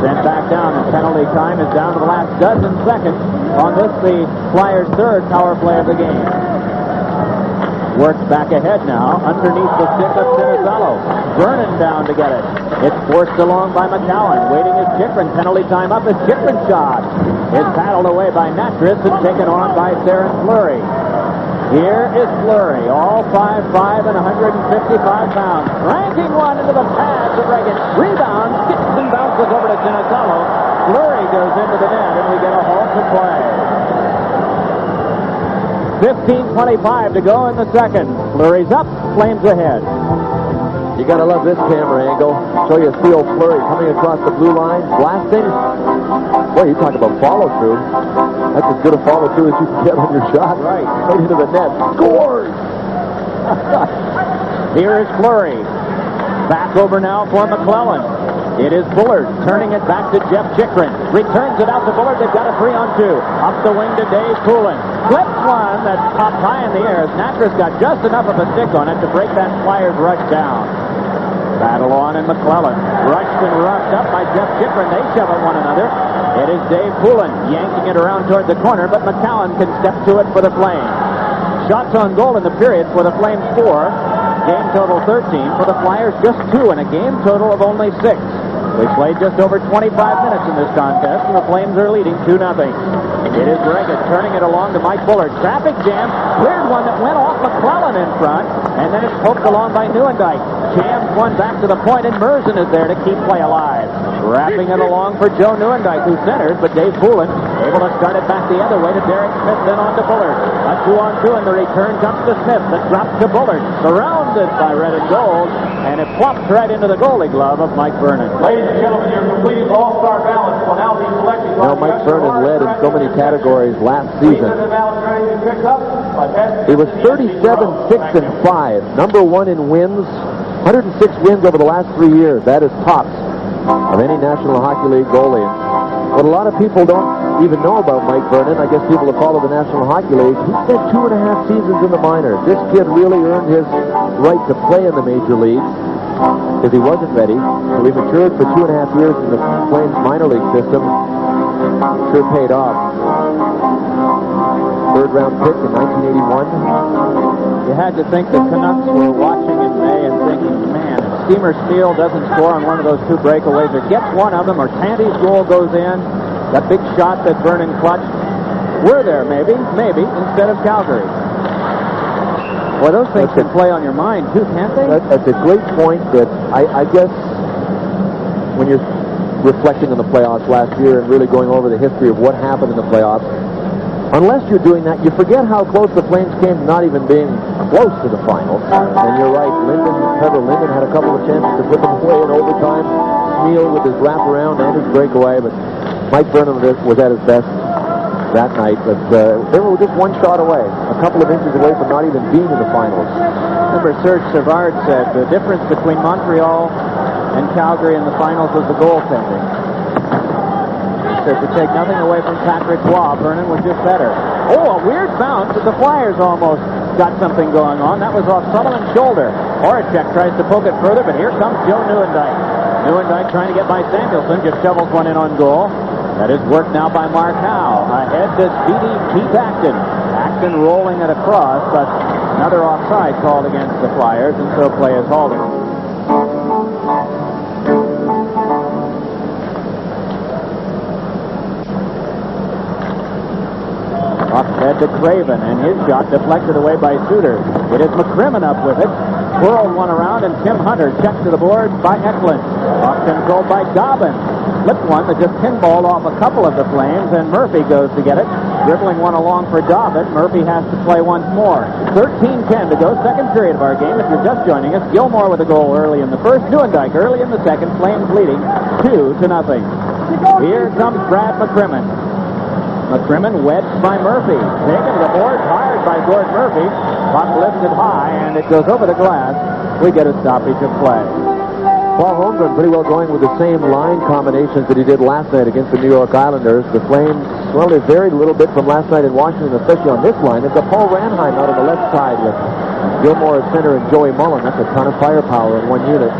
Sent back down, and penalty time is down to the last dozen seconds on this, the Flyers' third power play of the game. Works back ahead now, underneath the stick of Sinicello. Vernon down to get it. It's forced along by McCowan. Waiting is Chikrin. Penalty time up is Chikrin's shot. It's paddled away by Natras and taken on by Theron Fleury. Here is Fleury, all 5'5" and 155 pounds. Ranking one into the pads of Reagan. Rebound, skips and bounces over to Sinicello. Fleury goes into the net, and we get a halt to play. 15:25 to go in the second. Fleury's up, Flames ahead. You gotta love this camera angle. Show you Theo Fleury coming across the blue line, blasting. Boy, you talk about follow-through. That's as good a follow-through as you can get on your shot. Right into the net. Scores! Here is Fleury. Back over now for McClellan. It is Bullard turning it back to Jeff Chikrin. Returns it out to Bullard. They've got a 3-on-2. Up the wing to Dave Poulin. Flips one that's popped high in the air. Natras got just enough of a stick on it to break that Flyers rush down. Battle on and McClellan. Rushed and roughed up by Jeff Chikrin. They shove at one another. It is Dave Poulin yanking it around toward the corner, but McCallum can step to it for the Flames. Shots on goal in the period for the Flames 4. Game total 13. For the Flyers, just 2 and a game total of only 6. We played just over 25 minutes in this contest, and the Flames are leading 2-0. It is Reagan turning it along to Mike Bullard. Traffic jam. Cleared one that went off McClellan in front, and then it's poked along by Neuendijk. Jams one back to the point, and Merzen is there to keep play alive. Wrapping it along for Joe Neuendijk, who centers, but Dave Poulin able to start it back the other way to Derek Smith, then on to Bullard. A 2-on-2, and the return comes to Smith, that drops to Bullard. Surrounded by red and gold, and it plops right into the goalie glove of Mike Vernon. Ladies and gentlemen, your completed all-star ballots will now be selected. Now, Mike Vernon led in so many categories last season. He was 37-6-5, number 1 in wins, 106 wins over the last 3 years. That is tops of any National Hockey League goalie. What a lot of people don't even know about Mike Vernon, I guess people that follow the National Hockey League, he spent 2.5 seasons in the minors. This kid really earned his right to play in the major leagues because he wasn't ready. So he matured for 2.5 years in the Flames minor league system. Sure paid off. 3rd-round pick in 1981. You had to think the Canucks were watching in May and thinking, man, if Steamer Steele doesn't score on one of those 2 breakaways or gets one of them, or Tanty's goal goes in, that big shot that Vernon clutched, we're there maybe, instead of Calgary. Well, those things can play on your mind too, can't they? That's a great point that I guess when you're reflecting on the playoffs last year and really going over the history of what happened in the playoffs, unless you're doing that, you forget how close the Flames came to not even being close to the finals. And you're right, Trevor Linden had a couple of chances to put them away in overtime. Smeal with his wraparound and his breakaway, but Mike Vernon was at his best that night. But they were just 1 shot away, a couple of inches away from not even being in the finals. Remember, Serge Savard said the difference between Montreal and Calgary in the finals was the goaltending. To take nothing away from Patrick Roy, Vernon was just better. Oh, a weird bounce, but the Flyers almost got something going on. That was off Sullivan's shoulder. Horacek tries to poke it further, but here comes Joe Neuendijk. Neuendijk trying to get by Samuelson, just shovels one in on goal. That is worked now by Mark Howe. Ahead to speedy Keith Acton. Acton rolling it across, but another offside called against the Flyers, and so play is halted. Head to Craven, and his shot deflected away by Suter. It is McCrimmon up with it. Whirled one around, and Tim Hunter checked to the board by Eklund. Off controlled by Dobbin. Flipped one that just pinballed off a couple of the Flames, and Murphy goes to get it. Dribbling one along for Dobbin. Murphy has to play once more. 13:10 to go, second period of our game. If you're just joining us, Gilmore with a goal early in the first, Neuendijk early in the second. Flames leading 2-0. Here comes Brad McCrimmon. McCrimmon wedged by Murphy. Taken to the board, fired by Gord Murphy. Puck lifted high, and it goes over the glass. We get a stoppage of play. Paul Holmgren pretty well going with the same line combinations that he did last night against the New York Islanders. The Flames, well, they varied a little bit from last night in Washington, especially on this line. It's a Paul Ranheim out on the left side with Gilmore at center and Joey Mullen. That's a ton of firepower in one unit.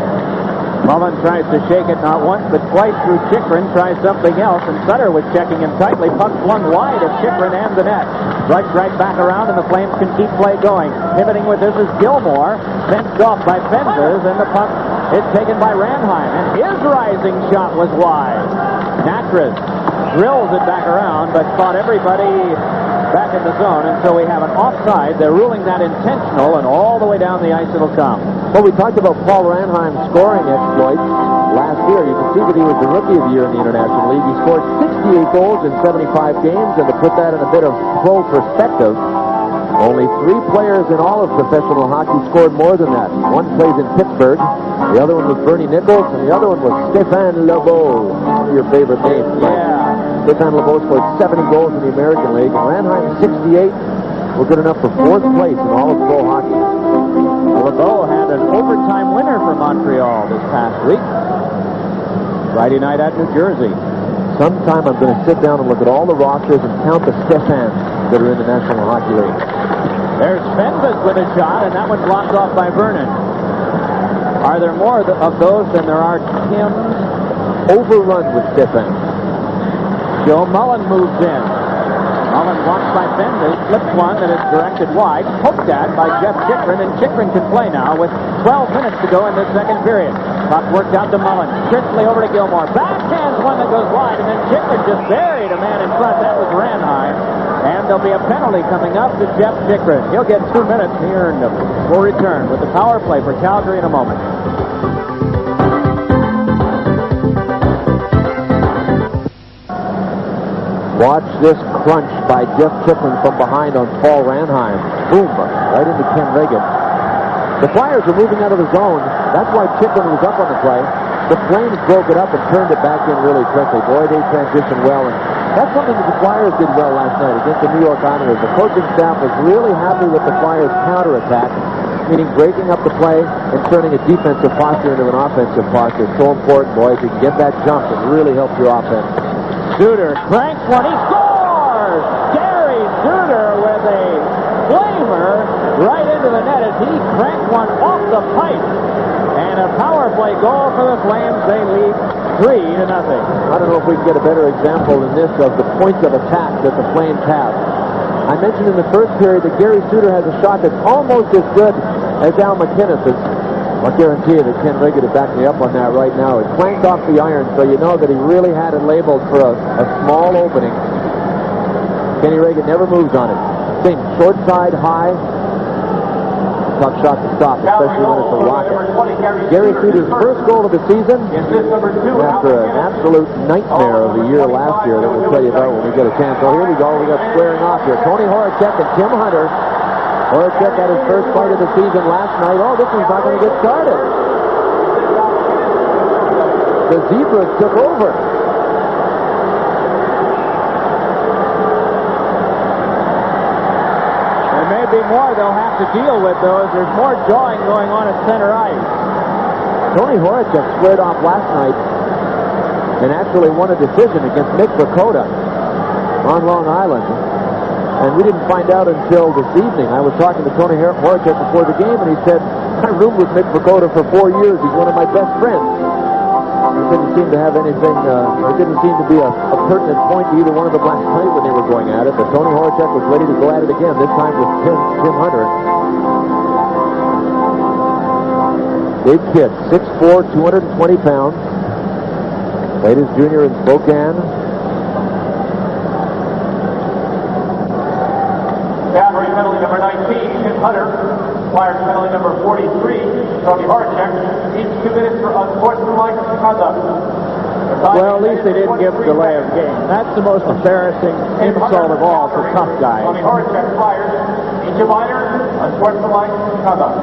Mullen tries to shake it not once but twice through Chikrin, tries something else, and Sutter was checking him tightly. Puck flung wide of Chikrin and the net. Brushed right back around, and the Flames can keep play going. Pivoting with this is Gilmore, fenced off by Fences, and the puck is taken by Ranheim, and his rising shot was wide. Natras drills it back around, but caught everybody back in the zone, and so we have an offside. They're ruling that intentional, and all the way down the ice it'll come. Well, we talked about Paul Ranheim's scoring exploits last year. You can see that he was the Rookie of the Year in the International League. He scored 68 goals in 75 games, and to put that in a bit of pro perspective, Only 3 players in all of professional hockey scored more than that. One plays in Pittsburgh, the other one was Bernie Nichols, and the other one was Stéphane Lebeau. One of your favorite names. Yeah. Stéphane Lebeau scored 70 goals in the American League. Ranheim, 68, were good enough for 4th place in all of pro hockey. Lebeau had an overtime winner for Montreal this past week. Friday night at New Jersey. Sometime I'm going to sit down and look at all the rosters and count the Stephans that are in the National Hockey League. There's Fenves with a shot, and that one blocked off by Vernon. Are there more of those than there are Tims? Overrun with Stephans. Joe Mullen moves in. Mullen watched by Fenves, flips one that is directed wide, poked at by Jeff Chikrin, and Chikrin can play now with 12 minutes to go in this second period. Puck worked out to Mullen. Crisply over to Gilmore. Backhands one that goes wide, and then Chikrin just buried a man in front. That was Ranheim. And there'll be a penalty coming up to Jeff Chikrin. He'll get 2 minutes. He earned them. We'll return with the power play for Calgary in a moment. Watch this crunch by Jeff Chikrin from behind on Paul Ranheim. Boom, right into Ken Reagan. The Flyers are moving out of the zone. That's why Chikrin was up on the play. The Flames broke it up and turned it back in really quickly. Boy, they transitioned well. And that's something that the Flyers did well last night against the New York Islanders. The coaching staff was really happy with the Flyers' counterattack, meaning breaking up the play and turning a defensive posture into an offensive posture. So important, boys. You can get that jump. It really helps your offense. Suter cranks one. He scores! Gary Suter with a flamer right into the net as he cranked one off the pipe. And a power play goal for the Flames. They lead 3-0. I don't know if we can get a better example than this of the points of attack that the Flames have. I mentioned in the first period that Gary Suter has a shot that's almost as good as Al McInnes's. I'll guarantee you that Ken Reagan would back me up on that right now. It clanked off the iron, so you know that he really had it labeled for a small opening. Kenny Reagan never moves on it. Same short side, high. Tough shot to stop, especially when it's a rocket. Gary Suter's first goal of the season after an absolute nightmare of the year last year that we'll tell you about when we get a chance. So here we go. We got squaring off here. Tony Horacek and Tim Hunter. Horacek had his first fight of the season last night. Oh, this one's not going to get started. The Zebras took over. There may be more they'll have to deal with, though, as there's more jawing going on at center ice. Tony Horacek squared off last night and actually won a decision against Mick Vukota on Long Island. And we didn't find out until this evening. I was talking to Tony Horacek before the game, and he said, I roomed with Mick Vukota for 4 years. He's one of my best friends. It didn't seem to have anything, it didn't seem to be a pertinent point to either one of them last night when they were going at it, but Tony Horacek was ready to go at it again, this time with Tim Hunter. Big kid, 6'4", 220 pounds. Played his junior in Spokane. Calgary penalty number 19, Tim Hunter. Flyers penalty number 43, Tony Horacek. Each 2 minutes for unsportsmanlike conduct. Well, at least they didn't give delay of game. That's the most embarrassing insult of all for tough guys. Tony Horacek, Flyers. Each a minor, unsportsmanlike conduct.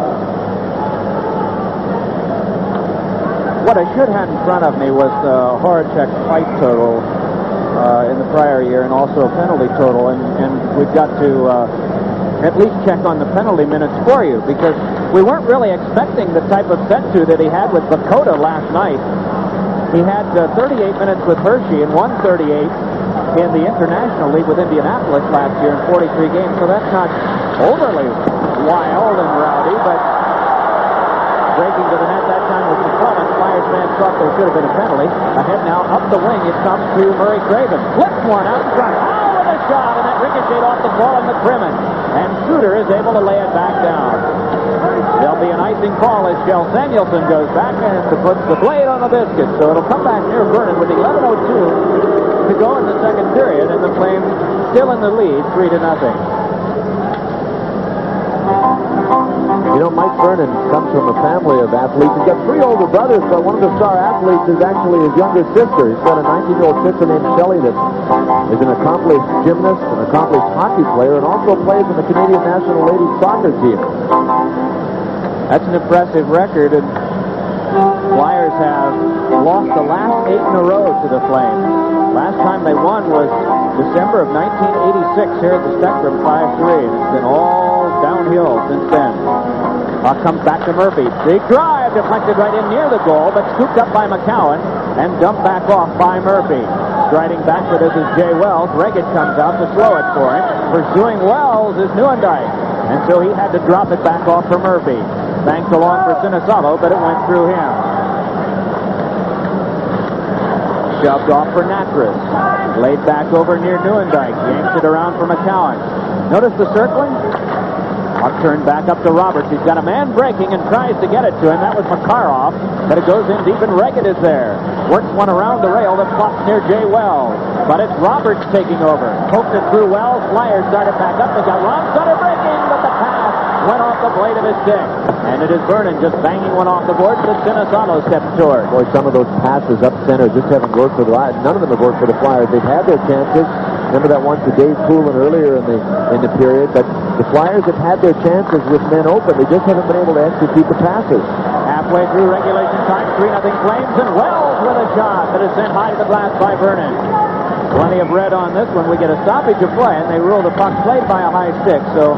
What I should have in front of me was the Horacek fight total in the prior year and also a penalty total, and we've got to at least check on the penalty minutes for you, because we weren't really expecting the type of set-to that he had with Vukota last night. He had 38 minutes with Hershey and 138 in the International League with Indianapolis last year in 43 games, so that's not overly wild and rowdy, but breaking to the net that time was McClellan. Flyers fans thought there should have been a penalty. Ahead now, up the wing, it comes to Murray Craven. Flips one out in front. Oh, with a shot, and that ricocheted off the ball of McCrimmon. And Suter is able to lay it back down. There'll be an icing call as Kjell Samuelsson goes back and puts the blade on the biscuit. So it'll come back near Vernon with 11:02 to go in the second period, and the Flames still in the lead, 3-0. You know, Mike Vernon comes from a family of athletes. He's got 3 older brothers, but one of the star athletes is actually his younger sister. He's got a 19-year-old sister named Shelley that is an accomplished gymnast, an accomplished hockey player, and also plays in the Canadian national ladies soccer team. That's an impressive record, and Flyers have lost the last 8 in a row to the Flames. Last time they won was December of 1986 here at the Spectrum, 5-3. It's been all downhill since then. Comes back to Murphy. Big drive, deflected right in near the goal, but scooped up by McCowan and dumped back off by Murphy. Striding back for this is Jay Wells. Reggett comes out to slow it for him. Pursuing Wells is Nieuwendyk, and so he had to drop it back off for Murphy. Banked along for Sinisalo, but it went through him. Shoved off for Natras. Laid back over near Nieuwendyk. Yanks it around for McCowan. Notice the circling? Puck turned back up to Roberts. He's got a man breaking and tries to get it to him. That was Makarov, but it goes in deep and Reggett is there. Works one around the rail that flops near Jay Wells. But it's Roberts taking over. Poked it through Wells. Flyers started back up. They got Ron Sutter breaking, but the pass went off the blade of his stick. And it is Vernon just banging one off the board that Sinisalo steps toward. Boy, some of those passes up center just haven't worked for the Flyers. None of them have worked for the Flyers. They've had their chances. Remember that one to Dave Poulin earlier in the period, but the Flyers have had their chances with men open. They just haven't been able to execute the passes. Halfway through regulation time, 3-0 Flames, and Wells with a shot that is sent high to the glass by Vernon. Plenty of red on this when we get a stoppage of play, and they rule the puck played by a high stick, so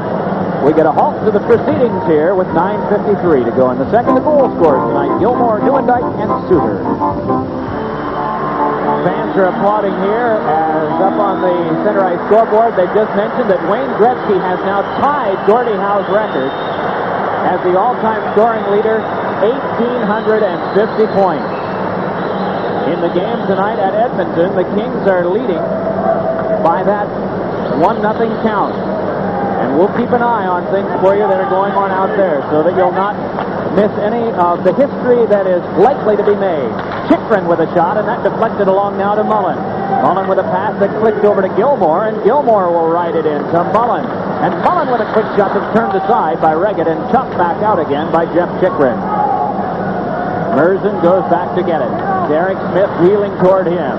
we get a halt to the proceedings here with 9:53 to go in the second. The goal scorers tonight, Gilmore, Nieuwendyk, and Suter. Fans are applauding here as up on the center ice scoreboard. They just mentioned that Wayne Gretzky has now tied Gordie Howe's record as the all-time scoring leader, 1,850 points. In the game tonight at Edmonton, the Kings are leading by that 1-0 count. And we'll keep an eye on things for you that are going on out there so that you'll not miss any of the history that is likely to be made. Chychrun with a shot, and that deflected along now to Mullen. Mullen with a pass that clicked over to Gilmore, and Gilmore will ride it in to Mullen. And Mullen with a quick shot that's turned aside by Reggett and chopped back out again by Jeff Chychrun. Merzen goes back to get it. Derek Smith wheeling toward him.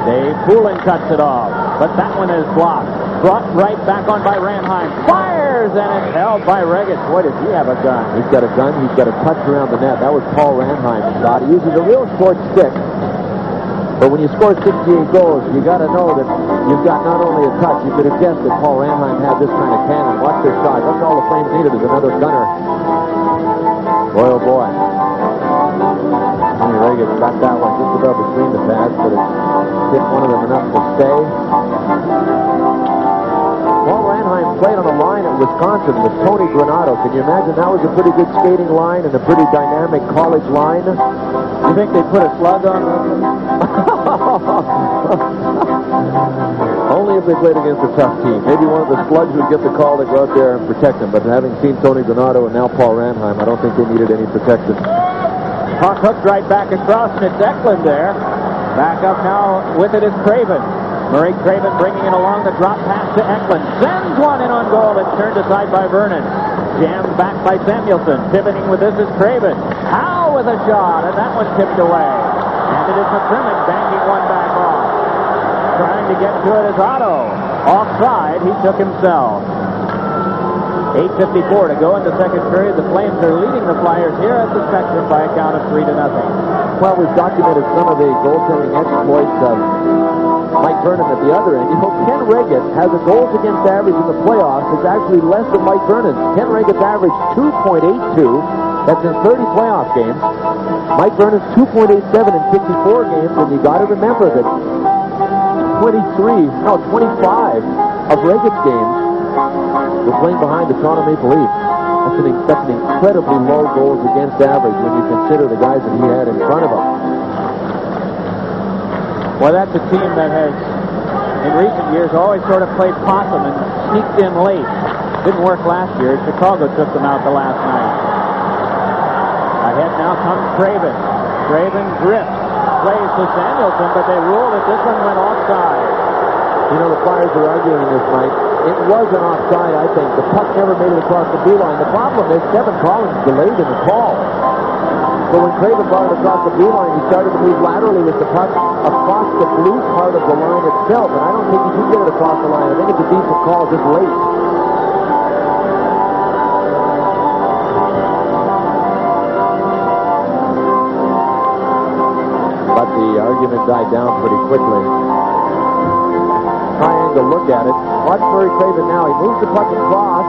Dave Poulin cuts it off, but that one is blocked. Brought right back on by Ranheim. Fires, and it's held by Reggett. Boy, does he have a gun. He's got a gun. He's got a touch around the net. That was Paul Ranheim's shot. He uses a real short stick. But when you score 68 goals, you got to know that you've got not only a touch, you could have guessed that Paul Ranheim had this kind of cannon. Watch this shot. That's all the Flames needed is another gunner. Boy, oh boy. Tony Reggett got that one just above between the pads, but it hit one of them enough to stay. Paul Ranheim played on a line at Wisconsin with Tony Granato. Can you imagine that was a pretty good skating line and a pretty dynamic college line? You think they put a slug on them? Only if they played against a tough team. Maybe one of the slugs would get the call to go out there and protect them. But having seen Tony Granato and now Paul Ranheim, I don't think they needed any protection. Puck hooked right back across, and it's Eklund there. Back up now with it is Craven. Murray Craven bringing it along the drop pass to Eklund. Sends one in on goal. It's turned aside by Vernon. Jammed back by Samuelson. Pivoting with this is Craven. Howe with a shot, and that one tipped away. And it is McCrimmon banking one back off. Trying to get to it is Otto. Offside, he took himself. 8:54 to go in the second period. The Flames are leading the Flyers here at the Spectrum by a count of 3-0. Well, we've documented some of the goaltending exploits of Mike Vernon at the other end. You know, Ken Reggett has a goals against average in the playoffs. It's actually less than Mike Vernon's. Ken Reggett's average 2.82. That's in 30 playoff games. Mike Vernon's 2.87 in 54 games, and you got to remember that 25 of Reggett's games were playing behind the Toronto Maple Leafs. That's an incredibly low goals against average when you consider the guys that he had in front of him. Well, that's a team that has, in recent years, always sort of played possum and sneaked in late. Didn't work last year. Chicago took them out the last night. Ahead now comes Craven. Craven drifts. Plays to Samuelson, but they rule that this one went offside. You know, the Flyers are arguing this night. it was an offside, I think. The puck never made it across the blue line. The problem is Kevin Collins delayed in the call. So when Craven brought it across the blue line, he started to move laterally with the puck across the blue part of the line itself, and I don't think he can get it across the line. I think it's a decent call just late. But the argument died down pretty quickly. Triangle look at it. Watch Murray Craven now. He moves the puck across.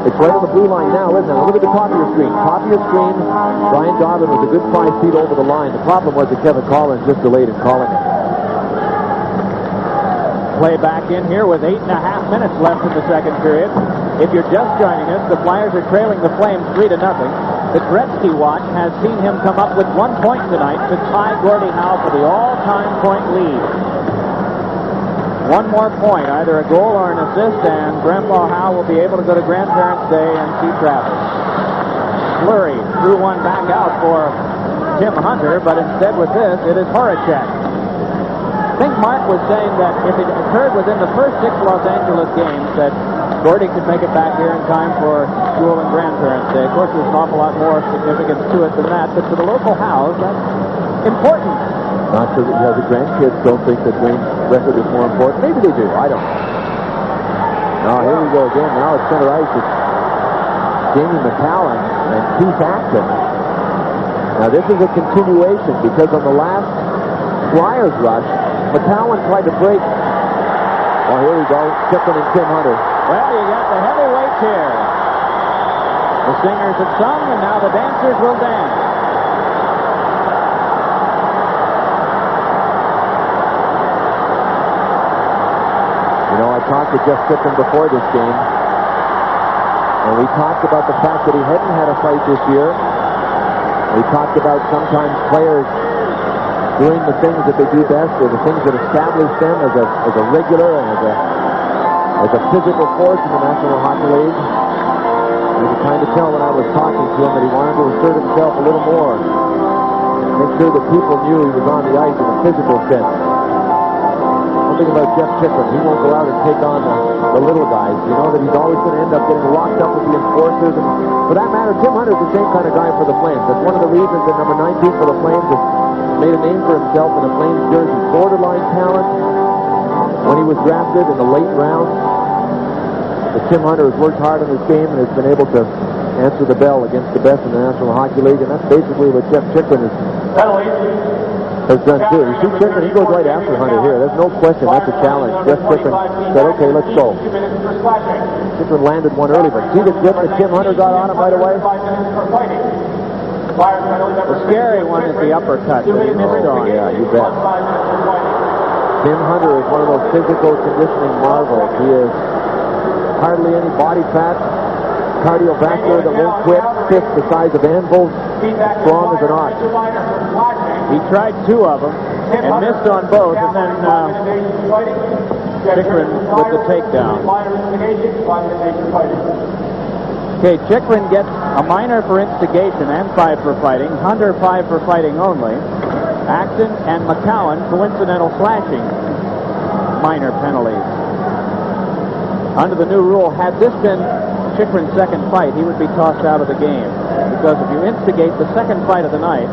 It's right on the blue line now, isn't it? Look at the top of your screen. Top of your screen, Brian Dobbin was a good 5 feet over the line. The problem was that Kevin Collins just delayed in calling it. Play back in here with 8.5 minutes left in the second period. If you're just joining us, the Flyers are trailing the Flames 3-0. The Gretzky watch has seen him come up with 1 point tonight to tie Gordie Howe for the all-time point lead. One more point, either a goal or an assist, and Grandpa Howe will be able to go to Grandparents' Day and see Travis. Fleury threw one back out for Tim Hunter, but instead with this, it is Horacek. I think Mark was saying that if it occurred within the first 6 Los Angeles games, that Gordie could make it back here in time for school and Grandparents' Day. Of course, there's an awful lot more significance to it than that, but for the local Howes, that's important. Not sure that the grandkids don't think that Wayne's record is more important. Maybe they do. I don't know. Now, here we go again. Now it's center ice. It's Jamie McCallum and Keith Acton. Now, this is a continuation because on the last Flyers rush, McCallum tried to break. Oh, here we go. Chicken and Tim Hunter. Well, you got the heavyweights here. The singers have sung, and now the dancers will dance. You know, I talked to Jeff Chicken before this game, and we talked about the fact that he hadn't had a fight this year. We talked about sometimes players doing the things that they do best, or the things that establish them as a regular and as a physical force in the National Hockey League. And you could kind of tell when I was talking to him that he wanted to assert himself a little more, make sure that people knew he was on the ice in a physical sense. One thing about Jeff Chicken, he won't go out and take on the little guys. You know that he's always going to end up getting locked up with the enforcers. And for that matter, Tim Hunter's the same kind of guy for the Flames. That's one of the reasons that number 19 for the Flames has made a name for himself in the Flames jersey. Borderline talent. When he was drafted in the late rounds, but Tim Hunter has worked hard on his game and has been able to answer the bell against the best in the National Hockey League. And that's basically what Jeff Chicken has done too. You see Chicken, he goes right after Hunter here. There's no question. That's a challenge. Jeff Chicken said, okay, let's go. Chicken landed one early, but see the grip that Tim Hunter got on him right away? The scary one is the uppercut that he missed on. Yeah, you bet. Tim Hunter is one of those physical conditioning marvels. He has hardly any body fat, cardiovascular that won't quit, fist the size of anvils, strong as an ox. He tried 2 of them and missed on both, and then Chikrin with the takedown. Okay, Chikrin gets a minor for instigation and 5 for fighting. Hunter 5 for fighting only. Acton and McCowan coincidental slashing minor penalties. Under the new rule, had this been Chikrin's second fight, he would be tossed out of the game. Because if you instigate the second fight of the night,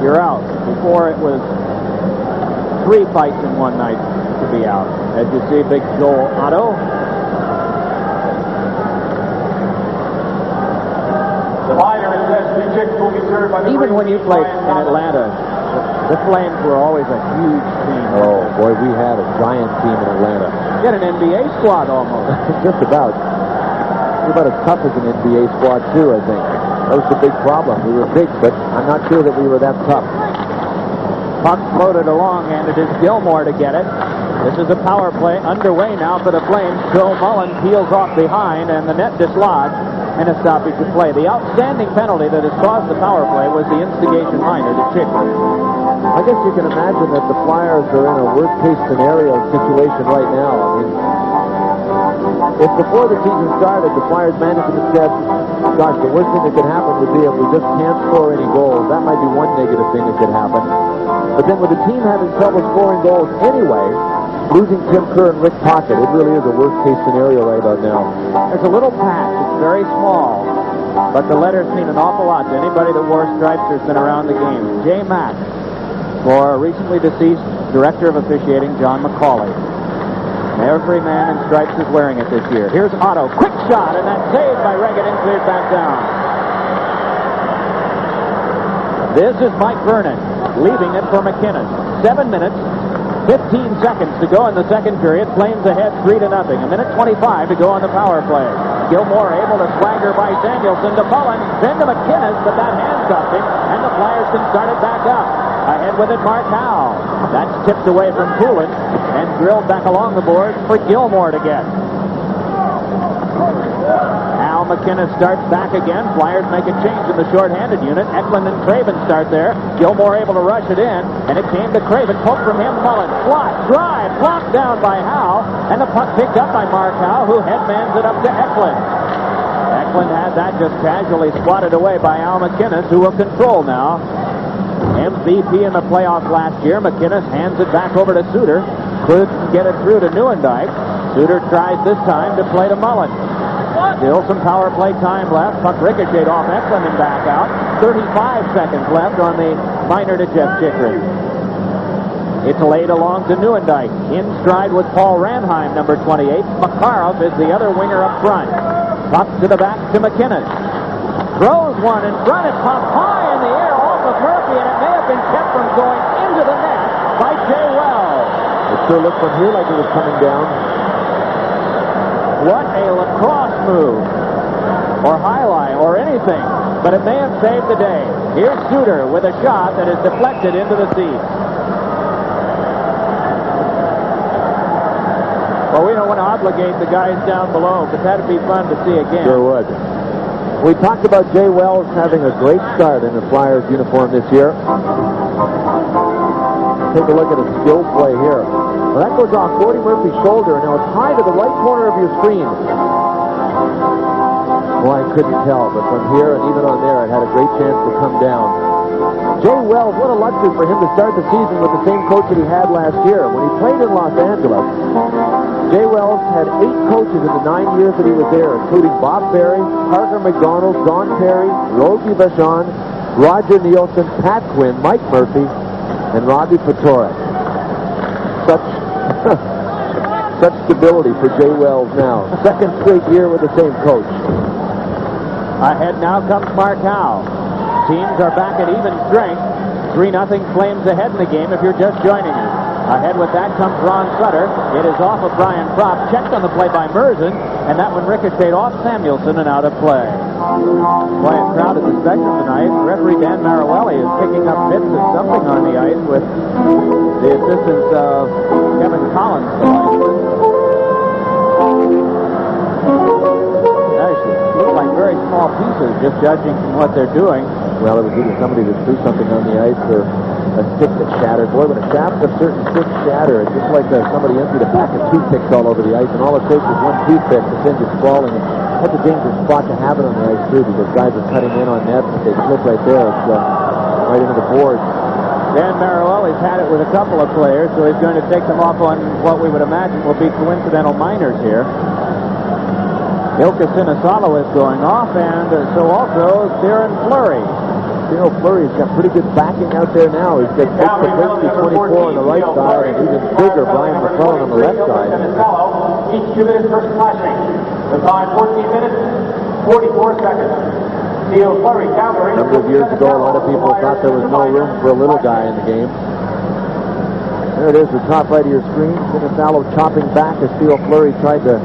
you're out. Before it was 3 fights in one night to be out. As you see, big Joel Otto. Even when you played in Atlanta, the Flames were always a huge team. Oh, boy, we had a giant team in Atlanta. You had an NBA squad almost. Just about. We're about as tough as an NBA squad, too, I think. That was the big problem. We were big, but I'm not sure that we were that tough. Puck floated along, and it is Gilmore to get it. This is a power play underway now for the Flames. Joe Mullen peels off behind, and the net dislodged, and a stoppage of play. The outstanding penalty that has caused the power play was the instigation minor to Chikrin. I guess you can imagine that the Flyers are in a worst-case scenario situation right now. I mean, if before the season started, the Flyers management said, gosh, the worst thing that could happen would be if we just can't score any goals. That might be one negative thing that could happen. But then with the team having trouble scoring goals anyway, losing Tim Kerr and Rick Pocket. It really is a worst-case scenario right about now. There's a little patch. It's very small. But the letters mean an awful lot to anybody that wore stripes or has been around the game. J. Mack for recently deceased Director of Officiating John McCauley. Every man in stripes is wearing it this year. Here's Otto. Quick shot, and that's saved by Regan and cleared back down. This is Mike Vernon leaving it for McInnes. 7 minutes, 15 seconds to go in the second period. Flames ahead 3-0. 1:25 to go on the power play. Gilmore able to swagger by Samuelson to Mullen, then to McInnes, but that handcuffed him, and the Flyers can start it back up. Ahead with it, Mark Howe. That's tipped away from Poulin and drilled back along the boards for Gilmore to get. Al McInnes starts back again. Flyers make a change in the short-handed unit. Eklund and Craven start there. Gilmore able to rush it in, and it came to Craven. Poke from him, Mullen. Slot, drive, blocked down by Howe, and the puck picked up by Mark Howe, who headmans it up to Eklund. Eklund had that just casually swatted away by Al McInnes, who will control now. MVP in the playoffs last year. McInnes hands it back over to Suter. Couldn't get it through to Neuendijk. Suter tries this time to play to Mullen. Still some power play time left. Puck ricocheted off Eklund and back out. 35 seconds left on the minor to Jeff Chikrin. It's laid along to Neuendijk. In stride with Paul Ranheim, number 28. Makarov is the other winger up front. Puck to the back to McInnes. Throws one in front. It popped high in the air off of Murphy, and it may have been kept from going into the net by Jay Wells. It sure looked from here like it was coming down. What a lacrosse move, or highlight, or anything, but it may have saved the day. Here's Suter with a shot that is deflected into the seats. Well, we don't want to obligate the guys down below, but that'd be fun to see again. Sure would. We talked about Jay Wells having a great start in the Flyers uniform this year. Take a look at his skill play here. Well, that goes off Gordy Murphy's shoulder, and now it's high to the right corner of your screen. Well, I couldn't tell, but from here and even on there, it had a great chance to come down. Jay Wells, what a luxury for him to start the season with the same coach that he had last year. When he played in Los Angeles, Jay Wells had 8 coaches in the 9 years that he was there, including Bob Berry, Parker McDonald, Don Perry, Rosie Vachon, Roger Nielsen, Pat Quinn, Mike Murphy, and Robbie Patorek. Such stability for Jay Wells now. Second straight year with the same coach. Ahead now comes Mark Howe. Teams are back at even strength. 3-0 Flames ahead in the game if you're just joining us. Ahead with that comes Ron Sutter. It is off of Brian Propp. Checked on the play by Merzen, and that one ricocheted off Samuelson and out of play. Quiet crowd at the Spectrum tonight. Referee Dan Marawelli is picking up bits of something on the ice with the assistance of Kevin Collins. Actually, look like very small pieces, just judging from what they're doing. Well, it was either somebody that threw something on the ice or a stick that shattered. Boy, when a shaft of certain sticks shatter, it's just like somebody emptied a pack of toothpicks all over the ice, and all it takes is one toothpick to send you sprawling. That's a dangerous spot to have it on the ice, too, because guys are cutting in on net. If they slip right there, it's right into the boards. Dan Marawelli's had it with a couple of players, so he's going to take them off on what we would imagine will be coincidental minors here. Ilka Sinisalo is going off, and so also Theron Fleury. Theron Fleury's got pretty good backing out there now. He's got Dick Kaczynski, 24 on the right side, and even bigger Brian McClellan on the left side. Each 2 minutes per slashing. The time 14 minutes, 44 seconds. Theo Fleury, Calgary. A number of years ago, a lot of people thought there was no room for a little guy in the game. There it is, the top right of your screen. Sinisalo chopping back as Theo Fleury tried to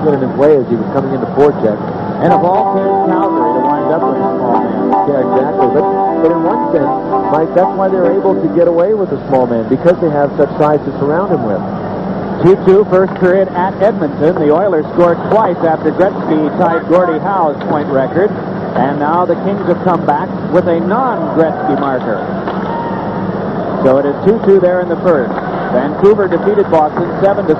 get in his way as he was coming into forecheck. And of all teams, Calgary to wind up with a small man. Yeah, exactly. But in one sense, Mike, that's why they're able to get away with a small man, because they have such size to surround him with. 2-2 first period at Edmonton. The Oilers scored twice after Gretzky tied Gordie Howe's point record. And now the Kings have come back with a non-Gretzky marker. So it is 2-2 there in the first. Vancouver defeated Boston 7-6.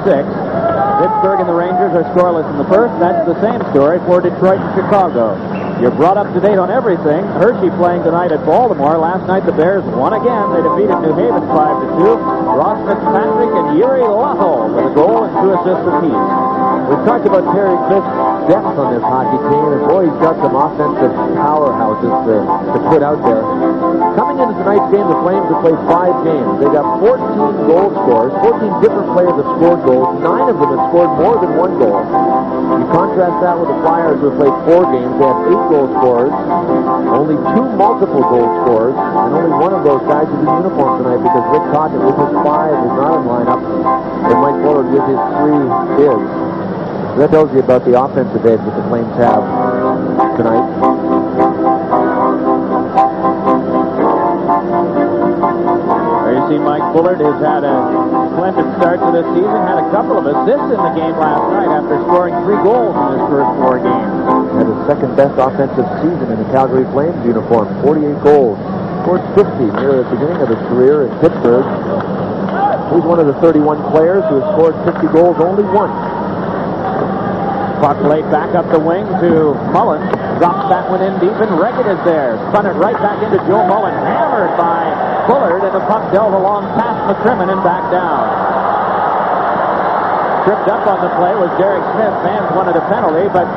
Pittsburgh and the Rangers are scoreless in the first. That's the same story for Detroit and Chicago. You're brought up to date on everything. Hershey playing tonight at Baltimore. Last night the Bears won again. They defeated New Haven 5-2. Ross Fitzpatrick and Yuri Lotto with a goal and 2 assists apiece. We've talked about Terry Fisk's depth on this hockey team, and boy, he's got some offensive powerhouses to put out there. Coming into tonight's game, the Flames have played 5 games. They got 14 goal scorers. 14 different players have scored goals. 9 of them have scored more than 1 goal. You contrast that with the Flyers, who have played 4 games. They have 8 goal scorers, only 2 multiple goal scorers, and only one of those guys is in uniform tonight because Rick Tocchet with his 5 is not in lineup, and Mike Bullard with his 3 is. So that tells you about the offensive edge that the Flames have tonight. There you see Mike Bullard has had a splendid start to this season, had a couple of assists in the game last night after scoring 3 goals in his first 4 games. Had his second best offensive season in the Calgary Flames uniform, 48 goals. Scored 50 near the beginning of his career in Pittsburgh. He's one of the 31 players who has scored 50 goals only once. Puck laid back up the wing to Mullen. Drops that one in deep, and Reggett is there. Spun it right back into Joe Mullen. Hammered by Bullard, and the puck delved along past McCrimmon and back down. Tripped up on the play was Derek Smith. Fans wanted a penalty, but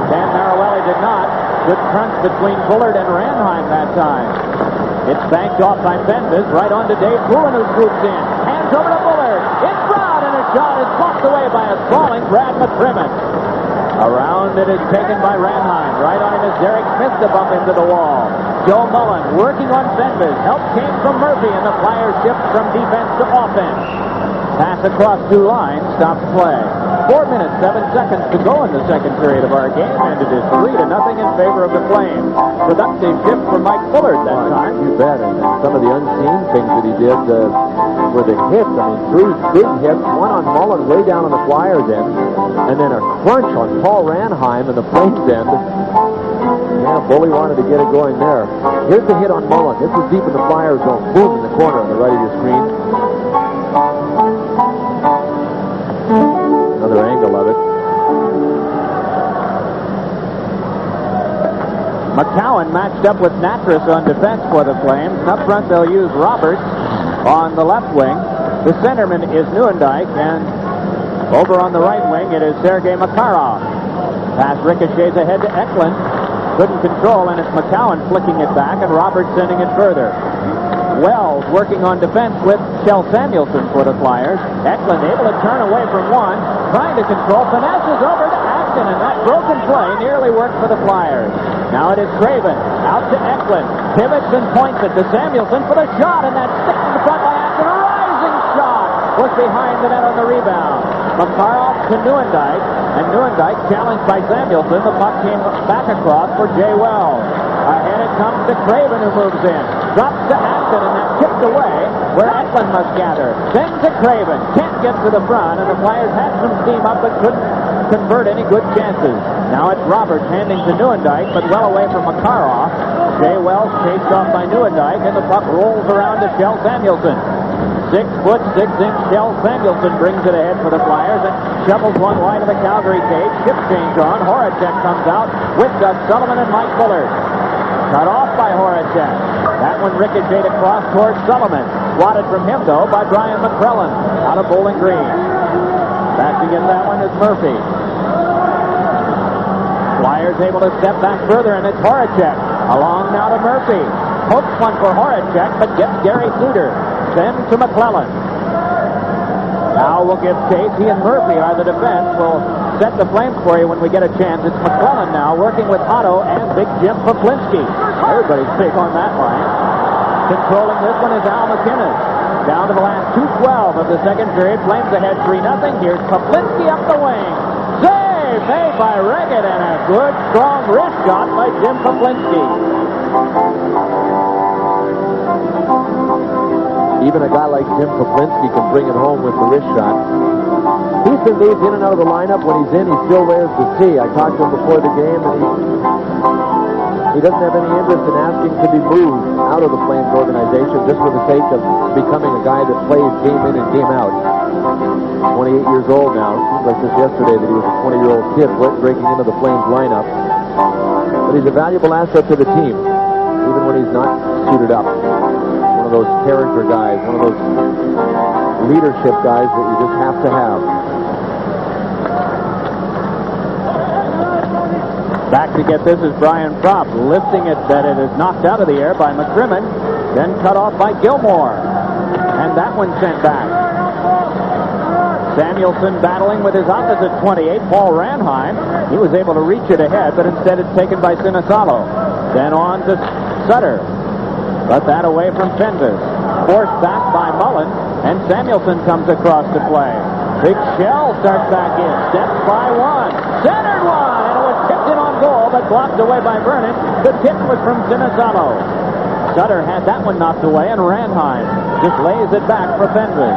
Dan Marawelli did not. Good crunch between Bullard and Ranheim that time. It's banked off by Benvis, right on to Dave Poulin, who swoops in. Hands over to Bullard. It's Brown, and a shot is blocked away by a sprawling Brad McCrimmon. Around it is taken by Ranheim. Right on him is Derek Smith to bump into the wall. Joe Mullen working on Benvis. Help came from Murphy, and the Flyers shift from defense to offense. Pass across 2 lines, stops play. 4 minutes, 7 seconds to go in the second period of our game, and it is 3-0 in favor of the Flames. Productive shift from Mike Bullard that time. You bet, and some of the unseen things that he did were the hits. I mean, 3 big hits, one on Mullen way down on the Flyers end, and then a crunch on Paul Ranheim in the Flames end. Yeah, Bully wanted to get it going there. Here's the hit on Mullen. This is deep in the Flyers zone. Boom, in the corner on the right of your screen. Another angle of it. McCowan matched up with Natras on defense for the Flames. And up front, they'll use Roberts on the left wing. The centerman is Neuendijk, and over on the right wing, it is Sergei Makarov. Pass ricochets ahead to Eklund. Couldn't control, and it's McCowan flicking it back, and Roberts sending it further. Wells working on defense with Kjell Samuelsson for the Flyers. Eklund able to turn away from one, trying to control, finesses over to Acton, and that broken play nearly worked for the Flyers. Now it is Craven, out to Eklund, pivots and points it to Samuelsson for the shot, and that sticks in the front by Acton. A rising shot was behind the net on the rebound. Makarov to Neuendijk, and Neuendijk challenged by Samuelsson. The puck came back across for Jay Wells. Ahead it comes to Craven, who moves in. Drops to Acton, and that tipped away where Eklund must gather. Then to Craven. Can't get to the front, and the Flyers had some steam up but couldn't convert any good chances. Now it's Roberts handing to Neuendijk, but well away from Makarov. Jay Wells chased off by Neuendijk, and the puck rolls around to Kjell Samuelsson. 6'6" Kjell Samuelsson brings it ahead for the Flyers and shovels one wide of the Calgary cage. Chip change on. Horacek comes out with Doug Sullivan and Mike Bullard. Cut off by Horacek. That one ricocheted across towards Sullivan. Swatted from him, though, by Brian McClellan out of Bowling Green. Back to get that one is Murphy. Flyers able to step back further, and it's Horacek. Along now to Murphy. Hopes one for Horacek, but gets Gary Suter. Then to McClellan. Now we'll give chase. He and Murphy are the defense. We'll set the Flames for you when we get a chance. It's McClellan now working with Otto and Big Jim Poplinski. Everybody's big on that line. Controlling this one is Al McInnes. Down to the last 2:12 of the second period. Flames ahead 3-0. Here's Poplinski up the wing. Save made by Reggett, and a good strong wrist shot by Jim Poplinski. Even a guy like Jim Poplinski can bring it home with the wrist shot. He's been moved in and out of the lineup. When he's in, he still wears the C. I talked to him before the game, and he doesn't have any interest in asking to be moved out of the Flames organization just for the sake of becoming a guy that plays game in and game out. 28 years old now. It seems like just yesterday that he was a 20-year-old kid breaking into the Flames lineup. but he's a valuable asset to the team, even when he's not suited up. One of those character guys, one of those leadership guys that you just have to have. Back to get this is Brian Propp, lifting it that it is knocked out of the air by McCrimmon, then cut off by Gilmore. And that one sent back. Samuelson battling with his opposite 28, Paul Ranheim. He was able to reach it ahead, but instead it's taken by Sinisalo. Then on to Sutter. But that away from Fenves. Forced back by Mullen, and Samuelson comes across to play. Big Shell starts back in. Steps by one. Centered one! And it was tipped in on goal, but blocked away by Vernon. The tip was from Sinisalo. Sutter had that one knocked away, and Ranheim just lays it back for Fenves.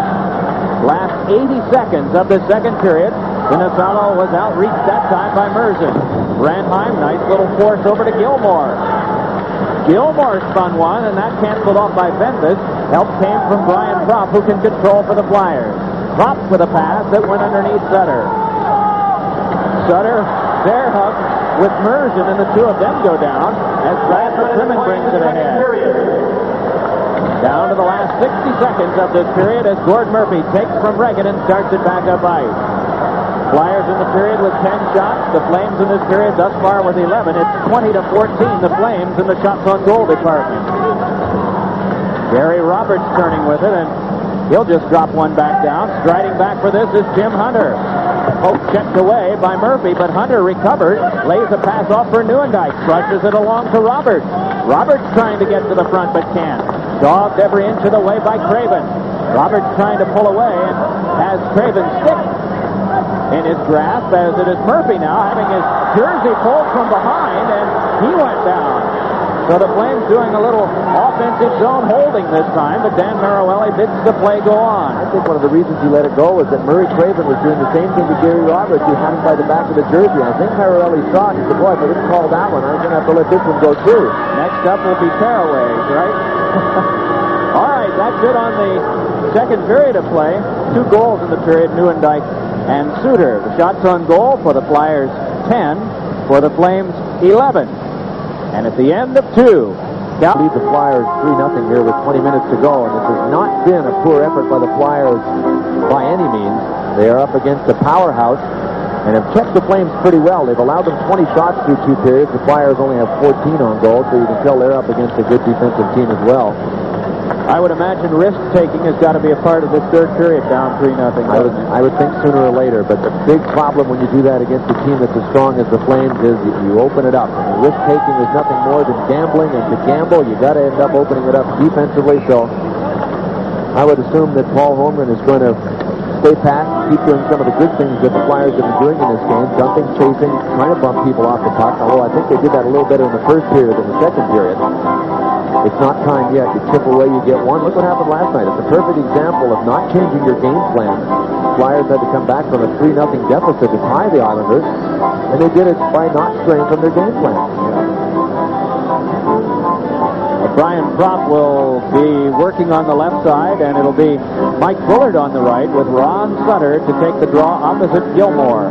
Last 80 seconds of the second period. Sinisalo was outreached that time by Merzen. Ranheim, nice little force over to Gilmore. Gilmore spun one, and that canceled off by Fenves. Help came from Brian Propp, who can control for the Flyers. Propp with a pass that went underneath Sutter. Sutter, fair hug with Merzen, and the two of them go down as Brad McCrimmon brings it ahead. Down to the last 60 seconds of this period as Gord Murphy takes from Reagan and starts it back up ice. Flyers in the period with 10 shots. The Flames in this period thus far with 11. It's 20-14, the Flames in the shots on goal department. Gary Roberts turning with it, and he'll just drop one back down. Striding back for this is Jim Hunter. Poke checked away by Murphy, but Hunter recovered, lays a pass off for Nieuwendyk, crushes it along to Roberts. Roberts trying to get to the front but can't. Dogged every inch of the way by Craven. Roberts trying to pull away and has Craven stick in his grasp, as it is Murphy now having his jersey pulled from behind, and he went down. So the Flames doing a little offensive zone holding this time, but Dan Maruelli bids the play go on. I think one of the reasons he let it go was that Murray Craven was doing the same thing to Gary Roberts. He had him by the back of the jersey. I think Maruelli saw it. He said, boy, if I didn't call that one, I'm going to have to let this one go too. Next up will be Tearaways, right? All right, that's it on the second period of play. 2 goals in the period, Nieuwendyk and Suter. The shots on goal for the Flyers, 10. For the Flames, 11. And at the end of 2, lead the Flyers 3-0 here with 20 minutes to go, and this has not been a poor effort by the Flyers by any means. They are up against a powerhouse and have checked the Flames pretty well. They've allowed them 20 shots through 2 periods. The Flyers only have 14 on goal, so you can tell they're up against a good defensive team as well. I would imagine risk-taking has got to be a part of this third period down 3-0. I would think sooner or later, but the big problem when you do that against a team that's as strong as the Flames is you open it up. And risk-taking is nothing more than gambling, and to gamble, you got to end up opening it up defensively. So I would assume that Paul Holmgren is going to stay pat, keep doing some of the good things that the Flyers have been doing in this game, dumping, chasing, trying to bump people off the puck, although I think they did that a little better in the first period than the second period. It's not time yet. You chip away, you get one. Look what happened last night. It's a perfect example of not changing your game plan. Flyers had to come back from a 3-0 deficit to tie the Islanders, and they did it by not straying from their game plan. Brian Propp will be working on the left side, and it'll be Mike Bullard on the right with Ron Sutter to take the draw opposite Gilmore.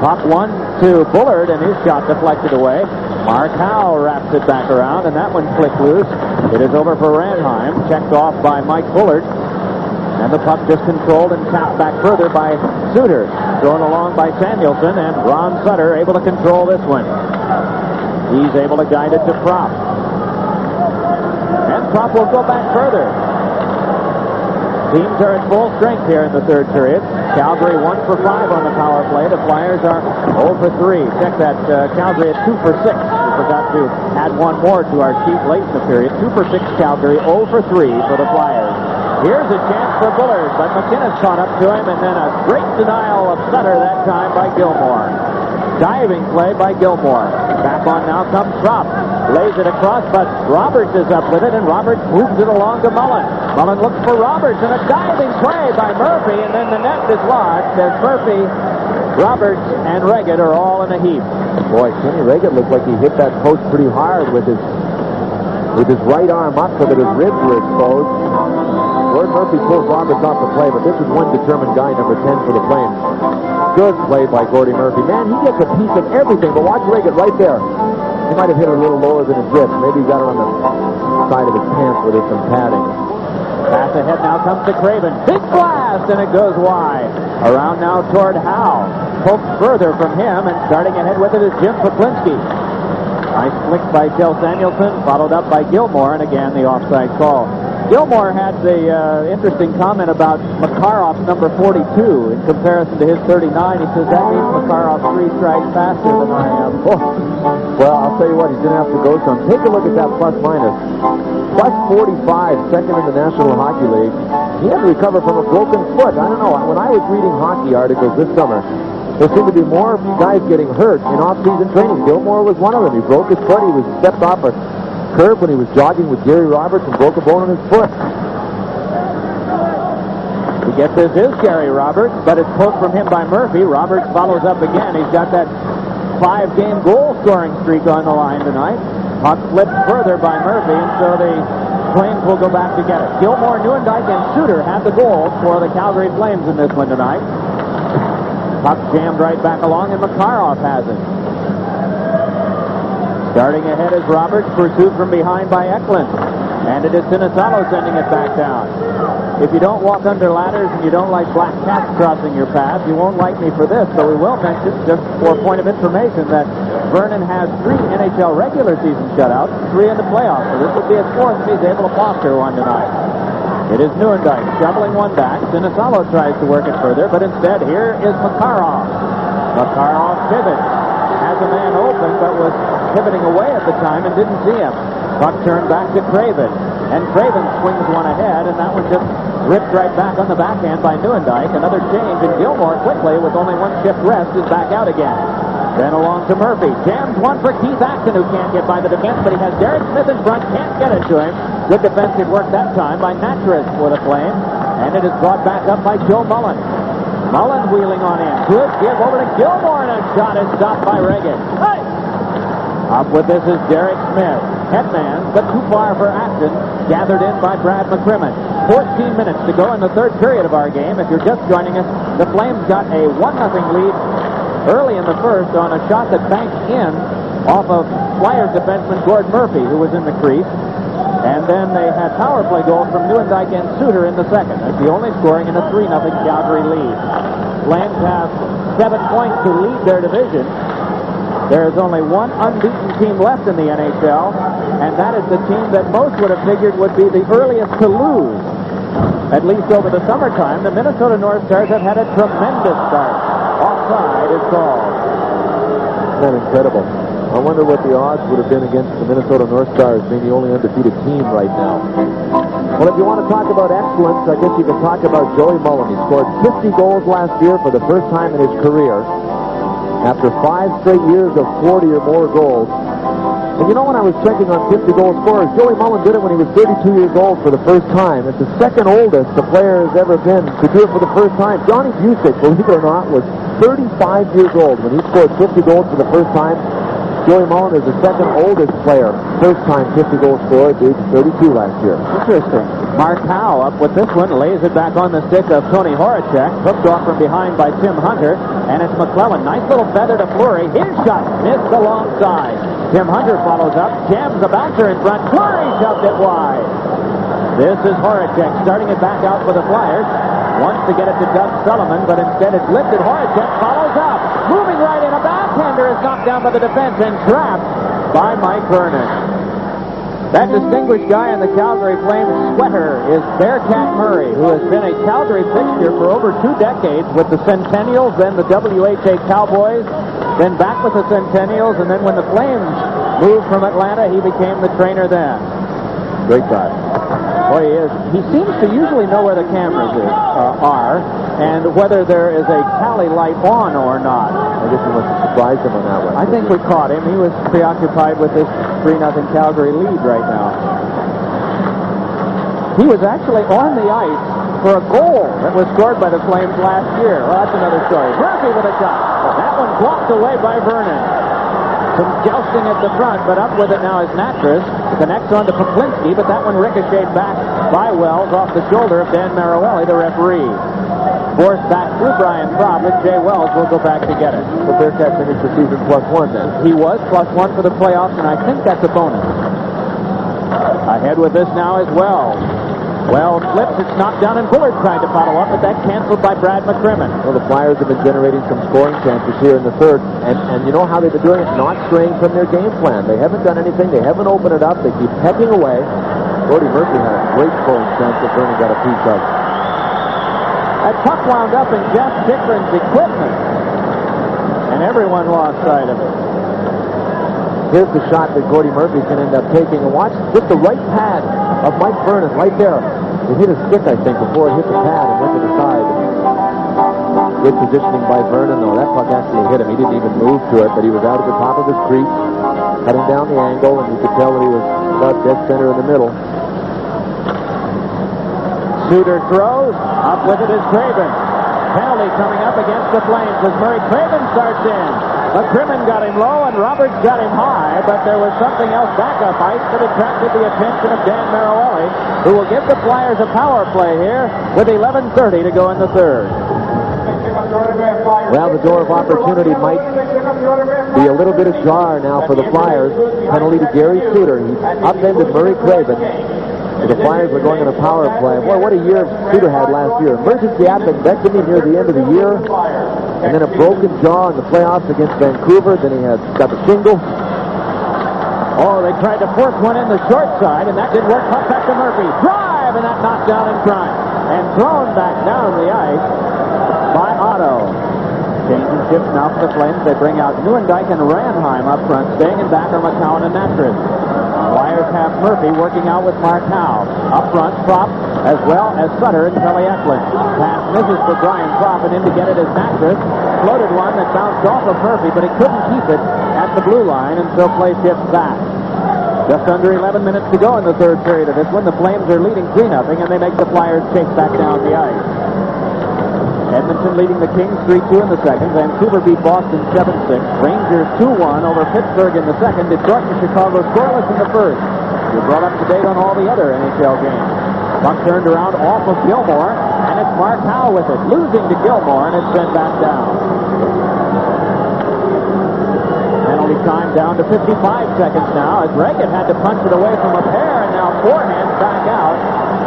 Propp 1 to Bullard, and his shot deflected away. Mark Howe wraps it back around, and that one flicked loose. It is over for Ranheim, checked off by Mike Bullard. And the puck just controlled and tapped back further by Suter. Thrown along by Samuelson, and Ron Sutter able to control this one. He's able to guide it to Propp. And Propp will go back further. Teams are at full strength here in the third period. Calgary 1 for 5 on the power play. The Flyers are 0 for 3. Check that. Calgary at 2 for 6. We forgot to add one more to our sheet late in the period. 2 for 6 Calgary, 0 for 3 for the Flyers. Here's a chance for Bullard, but McInnes caught up to him, and then a great denial of Sutter that time by Gilmore. Diving play by Gilmore. Back on now comes Propp. Lays it across, but Roberts is up with it, and Roberts moves it along to Mullen. Mullen looks for Roberts, and a diving play by Murphy, and then the net is lost as Murphy, Roberts, and Reggett are all in a heap. Boy, Kenny Reggett looked like he hit that post pretty hard with his right arm up so that his ribs were exposed. Gord Murphy pulls Roberts off the play, but this is one determined guy, number 10 for the Flames. good play by Gordy Murphy. Man, he gets a piece of everything, but watch Reagan right there. He might have hit it a little lower than his wrist. Maybe he got it on the side of his pants where there's some padding. Pass ahead now comes to Craven. Big blast, and it goes wide. Around now toward Howe. Pokes further from him, and starting ahead with it is Jim Poplinski. Nice flick by Joe Samuelson, followed up by Gilmore, and again the offside call. Gilmore had the interesting comment about Makarov's number 42 in comparison to his 39. He says that means Makarov's 3 strikes faster than I am. Oh. Well, I'll tell you what, he's going to have to go some. Take a look at that plus-minus. Plus 45, second in the National Hockey League. He had to recover from a broken foot. I don't know. When I was reading hockey articles this summer, there seemed to be more guys getting hurt in off-season training. Gilmore was one of them. He broke his foot. He was stepped off a curb when he was jogging with Gary Roberts and broke a bone in his foot. He gets this is Gary Roberts, but it's poked from him by Murphy. Roberts follows up again. He's got that 5-game goal-scoring streak on the line tonight. Puck flipped further by Murphy, and so the Flames will go back to get it. Gilmore, Neuendijk, and Suter have the goals for the Calgary Flames in this one tonight. Puck jammed right back along, and Makarov has it. Starting ahead is Roberts, pursued from behind by Eklund. And it is Sinisalo sending it back down. If you don't walk under ladders and you don't like black cats crossing your path, you won't like me for this, but we will mention, just for a point of information, that Vernon has 3 NHL regular season shutouts, 3 in the playoffs. So this would be his 4th if he's able to foster one tonight. It is Neuendijk shoveling one back. Sinisalo tries to work it further, but instead here is Makarov. Makarov pivots. Has a man open, but was pivoting away at the time and didn't see him. Puck turned back to Craven, and Craven swings one ahead, and that one just ripped right back on the backhand by Neuendijk. Another change, and Gilmore quickly, with only 1 shift rest, is back out again. Then along to Murphy. Jams one for Keith Axton, who can't get by the defense, but he has Derek Smith in front, can't get it to him. Good defensive work that time by Natras for the Flames, and it is brought back up by Joe Mullen. Mullen wheeling on in. Good give over to Gilmore, and a shot is stopped by Reagan. Hey! Up with this is Derek Smith. Headman, but too far for Acton. Gathered in by Brad McCrimmon. 14 minutes to go in the 3rd period of our game. If you're just joining us, the Flames got a 1-0 lead early in the 1st on a shot that banked in off of Flyers defenseman Gord Murphy, who was in the crease. And then they had power play goals from Neuendijk and Suter in the 2nd. That's the only scoring in a 3-0 Calgary lead. Flames have 7 points to lead their division. There is only one unbeaten team left in the NHL, and that is the team that most would have figured would be the earliest to lose. At least over the summertime, the Minnesota North Stars have had a tremendous start. Offside is called. Isn't that incredible? I wonder what the odds would have been against the Minnesota North Stars being the only undefeated team right now. Well, if you want to talk about excellence, I guess you can talk about Joey Mullen. He scored 50 goals last year for the first time in his career after 5 straight years of 40 or more goals. And you know, when I was checking on 50-goal scorers, Joey Mullen did it when he was 32 years old for the first time. It's the 2nd oldest the player has ever been to do it for the first time. Johnny Busick, believe it or not, was 35 years old when he scored 50 goals for the first time. Joey Mullen is the 2nd oldest player, first-time 50-goal scorer, at age 32 last year. Interesting. Mark Howe up with this one, lays it back on the stick of Tony Horacek, hooked off from behind by Tim Hunter, and it's McClellan. Nice little feather to Fleury. His shot missed the long side. Tim Hunter follows up, jams the bouncer in front. Fleury shoved it wide. This is Horacek starting it back out for the Flyers. Wants to get it to Doug Sullivan, but instead it's lifted. Horacek follows up. Moving right in. A backhander is knocked down by the defense and trapped by Mike Vernon. That distinguished guy in the Calgary Flames sweater is Bearcat Murray, who has been a Calgary fixture for over 2 decades with the Centennials, then the WHA Cowboys, then back with the Centennials, and then when the Flames moved from Atlanta, he became the trainer then. Great guy. Boy, he is. He seems to usually know where the cameras are and whether there is a tally light on or not. I guess we must have surprised him on that one. I think we caught him. He was preoccupied with this 3-0 Calgary lead right now. He was actually on the ice for a goal that was scored by the Flames last year. Well, that's another story. Murphy with a shot. That one blocked away by Vernon. Some jousting at the front, but up with it now is Natras. Connects on to Poplinski, but that one ricocheted back by Wells off the shoulder of Dan Maruelli, the referee. forced back through Brian Propp, and Jay Wells will go back to get it. The Bearcats finished the season +1 then. He was +1 for the playoffs, and I think that's a bonus. Ahead with this now is Wells. Wells slips, it's knocked down, and Bullard tried to follow up, but that's canceled by Brad McCrimmon. Well, the Flyers have been generating some scoring chances here in the third, and you know how they've been doing it? Not straying from their game plan. They haven't done anything. They haven't opened it up. They keep pecking away. Gordy Murphy had a great scoring chance that Vernon got a piece of. That puck wound up in Jeff Chikrin's equipment, and everyone lost sight of it. Here's the shot that Gordy Murphy can end up taking. And watch just the right pad of Mike Vernon right there. It hit his stick, I think, before it hit the pad and went to the side. Good positioning by Vernon, though. That puck actually hit him. He didn't even move to it, but he was out at the top of his crease, cutting down the angle, and you could tell that he was about dead center in the middle. Suter throws. Up with it is Craven. Penalty coming up against the Flames as Murray Craven starts in. McCrimmon got him low and Roberts got him high, but there was something else back up ice that attracted the attention of Dan Maroelli, who will give the Flyers a power play here with 11:30 to go in the third. Well, the door of opportunity might be a little bit ajar now for the Flyers. Penalty to Gary Suter. He upended Murray Craven. The Flyers are going on a power play. Boy, what a year Suter had last year. Emergency appendectomy near the end of the year. And then a broken jaw in the playoffs against Vancouver. Then he got the shingle. Oh, they tried to force one in the short side, and that didn't work. Puck back to Murphy. Drive, and that knocked down in front. And thrown back down the ice by Otto. Changing shifts now for the Flames. They bring out Neuendijk and Ranheim up front. Staying in back are McCowan and Natras. Flyers have Murphy working out with Mark Howe. Up front, Propp, as well as Sutter and Kelly Eklund. Pass misses for Brian Propp, and in to get it is Natras. Floated one that bounced off of Murphy, but he couldn't keep it at the blue line, and so play shifts back. Just under 11 minutes to go in the third period of this one. The Flames are leading 3-0, and they make the Flyers chase back down the ice. Edmonton leading the Kings 3-2 in the second. Vancouver beat Boston 7-6. Rangers 2-1 over Pittsburgh in the second. Detroit and Chicago scoreless in the first. You're brought up to date on all the other NHL games. Puck turned around off of Gilmore, and it's Mark Howe with it. Losing to Gilmore, and it's sent back down. Penalty time down to 55 seconds now, as Reagan had to punch it away from a pair, and now forehands back out.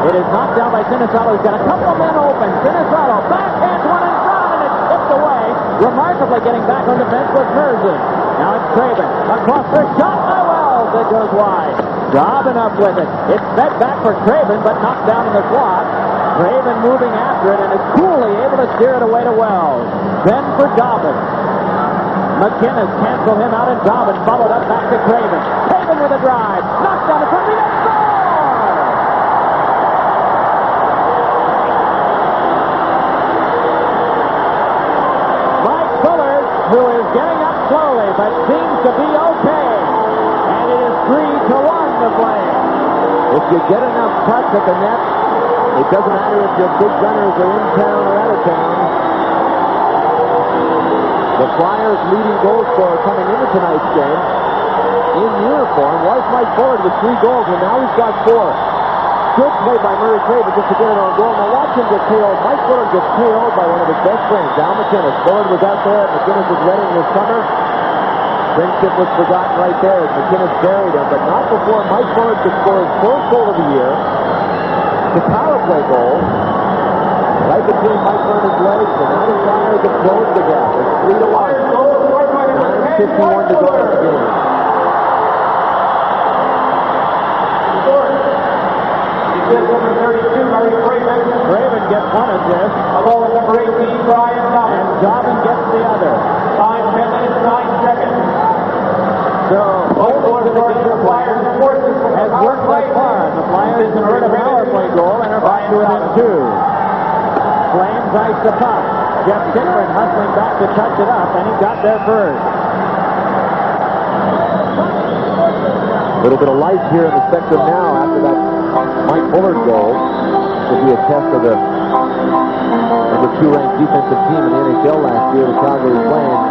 It is knocked down by Sinisalo. He's got a couple of men open. Sinisalo backhands one in front, and it's tipped away. Remarkably getting back on defense was Merzen. Now it's Craven. Across the shot by Wells. It goes wide. Dobbin up with it. It's fed back for Craven, but knocked down in the slot. Craven moving after it, and is coolly able to steer it away to Wells. Then for Dobbin. McInnes canceled him out, and Dobbin followed up back to Craven. Craven with a drive. Knocked down in front of the end. Who is getting up slowly, but seems to be okay. And it is 3-1 to Flames. If you get enough touch at the net, it doesn't matter if your big gunners are in town or out of town. The Flyers' leading goal scorer coming into tonight's game in uniform was Mike Bullard with 3 goals, and now he's got 4. Good play by Murray Craven just to get it on goal. Now watch him get KO'd. Mike Bullard gets KO'd by one of his best friends, Al McInnes. Bullard was out there. McInnes was ready in the summer. Friendship was forgotten right there as McInnes buried him, but not before Mike Bullard could score his first goal of the year. The power play goal, right between Mike Vernon's legs, and now the Flyers have closed the gap. It's 3-1. 9:51 to go in the game. Number 32, Murray Craven. Craven gets one assist. Along with number 18, Brian Dobbin. And Dobbin gets the other. Time 10 minutes, 9 seconds. So, both of the game Flyers has worked thus far. The Flyers convert a power play goal and are back to within 2. Flames ice the puck. Jeff Chikrin hustling back to touch it up, and he got there first. A little bit of life here in the spectrum now after that Mike Bullard goal. Will be a test of the number 2 ranked defensive team in the NHL last year, the Calgary Flames.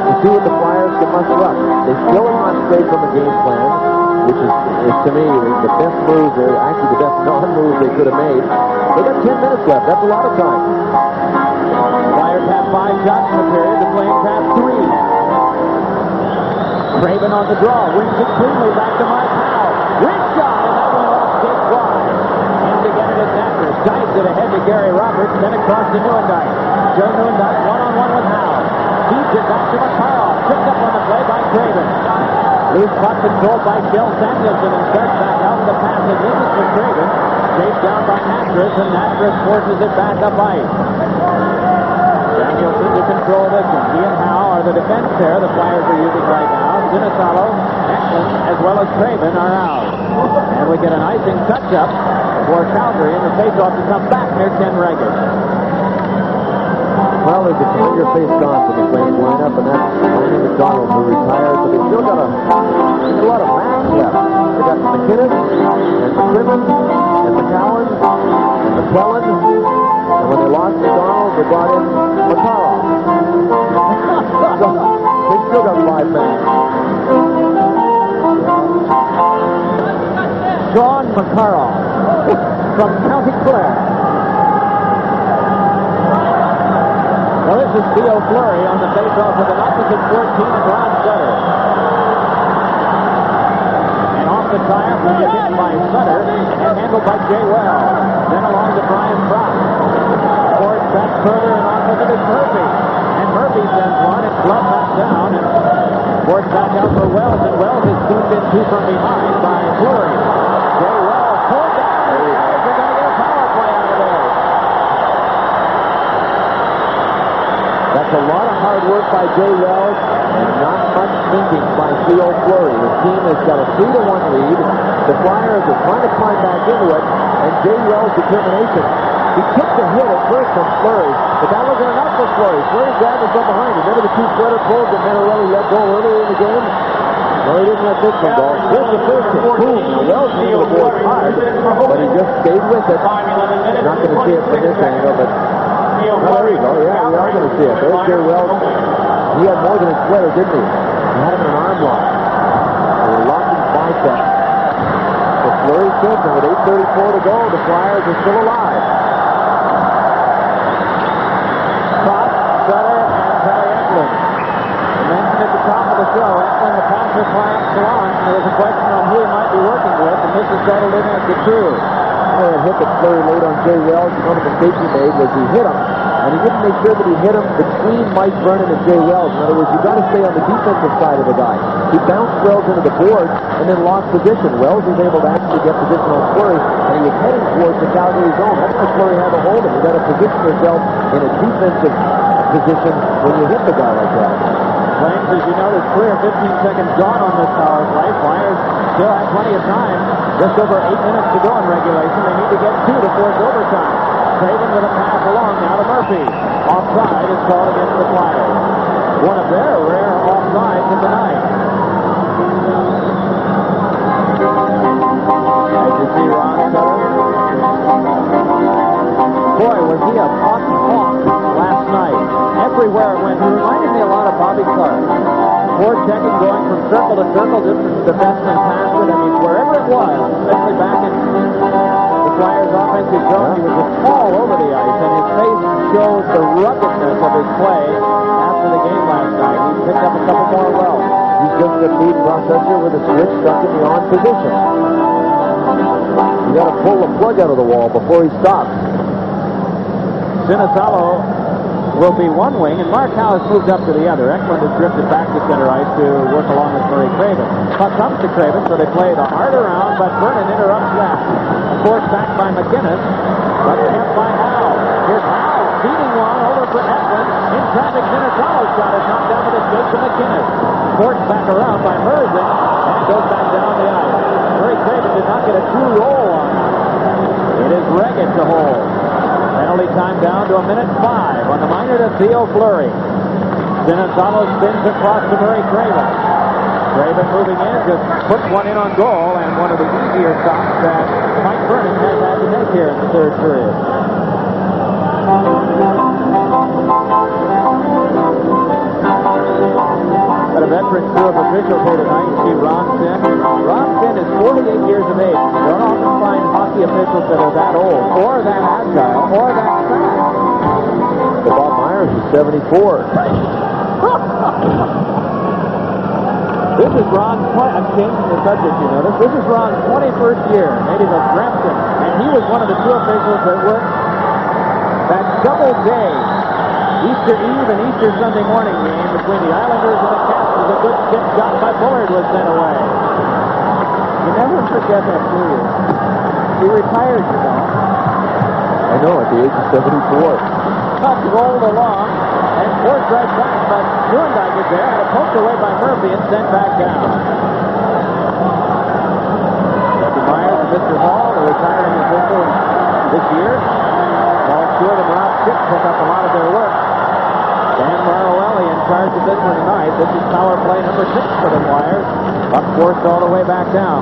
To see what the Flyers can muster up. They still have not strayed from the game plan, which is to me the best move, actually the best non-move they could have made. They got 10 minutes left. That's a lot of time. 5 shots in the period. The Flames have 3. Craven on the draw. Wins it cleanly back to Mark Howe. Wrist shot, and that one off skate wide. In to get it is Natras. Dives it ahead to Gary Roberts, then across to Nieuwendyk. Joe Nieuwendyk one-on-one with Howe. Feeds it back to McCarroll. Picked up on the play by Craven. Loose puck controlled by Kjell Samuelsson, and starts back out. The pass is in for Craven. Chased down by Natras, and Natras forces it back up ice. Samuelsson to control this one. He and Howe are the defense pair the Flyers are using right now. Sinisalo, Eklund, as well as Craven are out. And we get an icing touch-up for Calgary, and the face-off to come back near Ken Reagan. Well, there's a familiar face gone from the Flames lineup, and that's Lanny McDonald, who retired, but they still got a lot of backs left. They got McKinnon, and McCrimmon, and McCowan, and McClellan, and when they lost McDonald, they brought in McCarroll. So they still got 5 men. Sean McCarroll from County Clare. Well, this is Theo Fleury on the face-off with an opposite 14 and Ron Sutter. And off the tire, he hit by Sutter and handled by Jay Wells. Then along to Brian Frost. Forward back further and off of it is Murphy. And Murphy sends one and glove back down and forward back out for Wells. And Wells is tuned in 2 from behind by Fleury. Jay Wells pulled down. And the Flyers are going to get a power play out of there. That's a lot of hard work by Jay Wells and not much thinking by Theo Fleury. The team has got a 3-1 lead. The Flyers are trying to climb back into it, and Jay Wells' determination. He took the hit at first from Fleury, but that wasn't enough for Fleury. Fleury grabbed him from behind. Remember the 2-footer pulls that Manarelli let go earlier in the game? No, he didn't let this one go. Here's the first hit. Boom. Wells needed the board hard, but he just stayed with it. Not going to see it from this angle, but oh, there you go. Yeah, we are going to see it. There's Jay Wells. He had more than a sweater, didn't he? He had him in an arm lock. They were locking biceps. So Fleury takes him with 8:34 to go. The Flyers are still alive. Cross, Sutter, and Terry Eklund. I mentioned at the top of the show, Eklund, the passer salon. There was a question on who he might be working with, and this is settled in as the true. That hit that Fleury laid on Jay Wells. One of the mistakes he made was he hit him, and he didn't make sure that he hit him between Mike Vernon and Jay Wells. In other words, you've got to stay on the defensive side of the guy. He bounced Wells into the board and then lost position. Wells was able to actually get position on Fleury, and he was heading towards the Calgary zone. That's why Fleury had to hold him. You've got to position yourself in a defensive position when you hit the guy like that. Flames, as you know, is clear. 15 seconds gone on this power play. Flyers still have plenty of time. Just over 8 minutes to go in regulation. They need to get 2 to force overtime. Craven with a pass along now to Murphy. Offside is called against the Flyers. One of their rare offsides of the night. As you see Ron Sutter. Boy, was he a hawk last night. Everywhere it went. He reminded me a lot of Bobby Clark. Forward checking, going from circle to circle, just as the defenseman passed it. I mean, wherever it was, especially back in the Flyers' offensive zone, he was just all over the ice, and his face showed the ruggedness of his play after the game last night. He picked up a couple more wells. He's just a feed processor with a switch stuck in the on position. You got to pull the plug out of the wall before he stops. Sinisalo will be one wing, and Mark Howe has moved up to the other. Eklund has drifted back to center ice to work along with Murray Craven. Puck comes to Craven, so they play the hard around, but Vernon interrupts that. Forced back by McGinnis, but kept by Howe. Here's Howe feeding one over for Eklund. In traffic, Sinisalo's shot is knocked down to the skate to McGinnis. Forced back around by Merzing, and it goes back down the ice. Murray Craven did not get a true roll on that. It is Reggett to hold. Penalty time down to 1:05 on the minor to Theo Fleury. Sinisalo spins across to Murray Craven. Craven moving in, just puts one in on goal, and one of the easier shots that Mike Vernon has had to make here in the third period. Got a veteran crew of officials here tonight. You see Ron Finn. Ron Finn is 48 years of age. You don't often find hockey officials that are that old, or that agile, or that fast. The Bob Meyer Myers is 74. This is Ron's I'm changing the subject, you notice. This is Ron's 21st year, native of Brampton, and he was one of the two officials that worked that double day, Easter Eve and Easter Sunday morning game between the Islanders and the Caps. A good stick shot by Bullard was sent away. You never forget that, do you? He retired, you know. I know, at the age of 74. Puck rolled along and forced right back, but Nuremberg was there, had it poked away by Murphy and sent back down. Mr. Myers and Mr. Hall, the retiring officials this year. Paul Stewart and Rob Schick took up a lot of their work. Dan Marowelli in charge of this one tonight. This is power play number 6 for the Flyers. Puck forced all the way back down.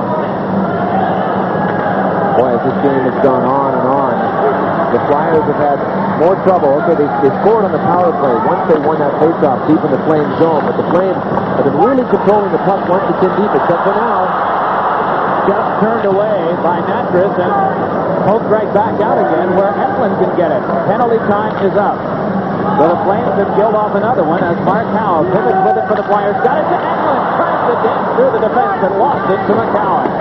Boy, as this game has gone on and on, the Flyers have had more trouble. Okay, they scored on the power play once they won that faceoff deep in the Flames zone, but the Flames have been really controlling the puck once it's in deep, except for now. Just turned away by Natras and poked right back out again where Eklund can get it. Penalty time is up. So the Flames have killed off another one as Mark Howell pivots with it for the Flyers. Got it to Eklund. Tries to dance through the defense and lost it to McCowan.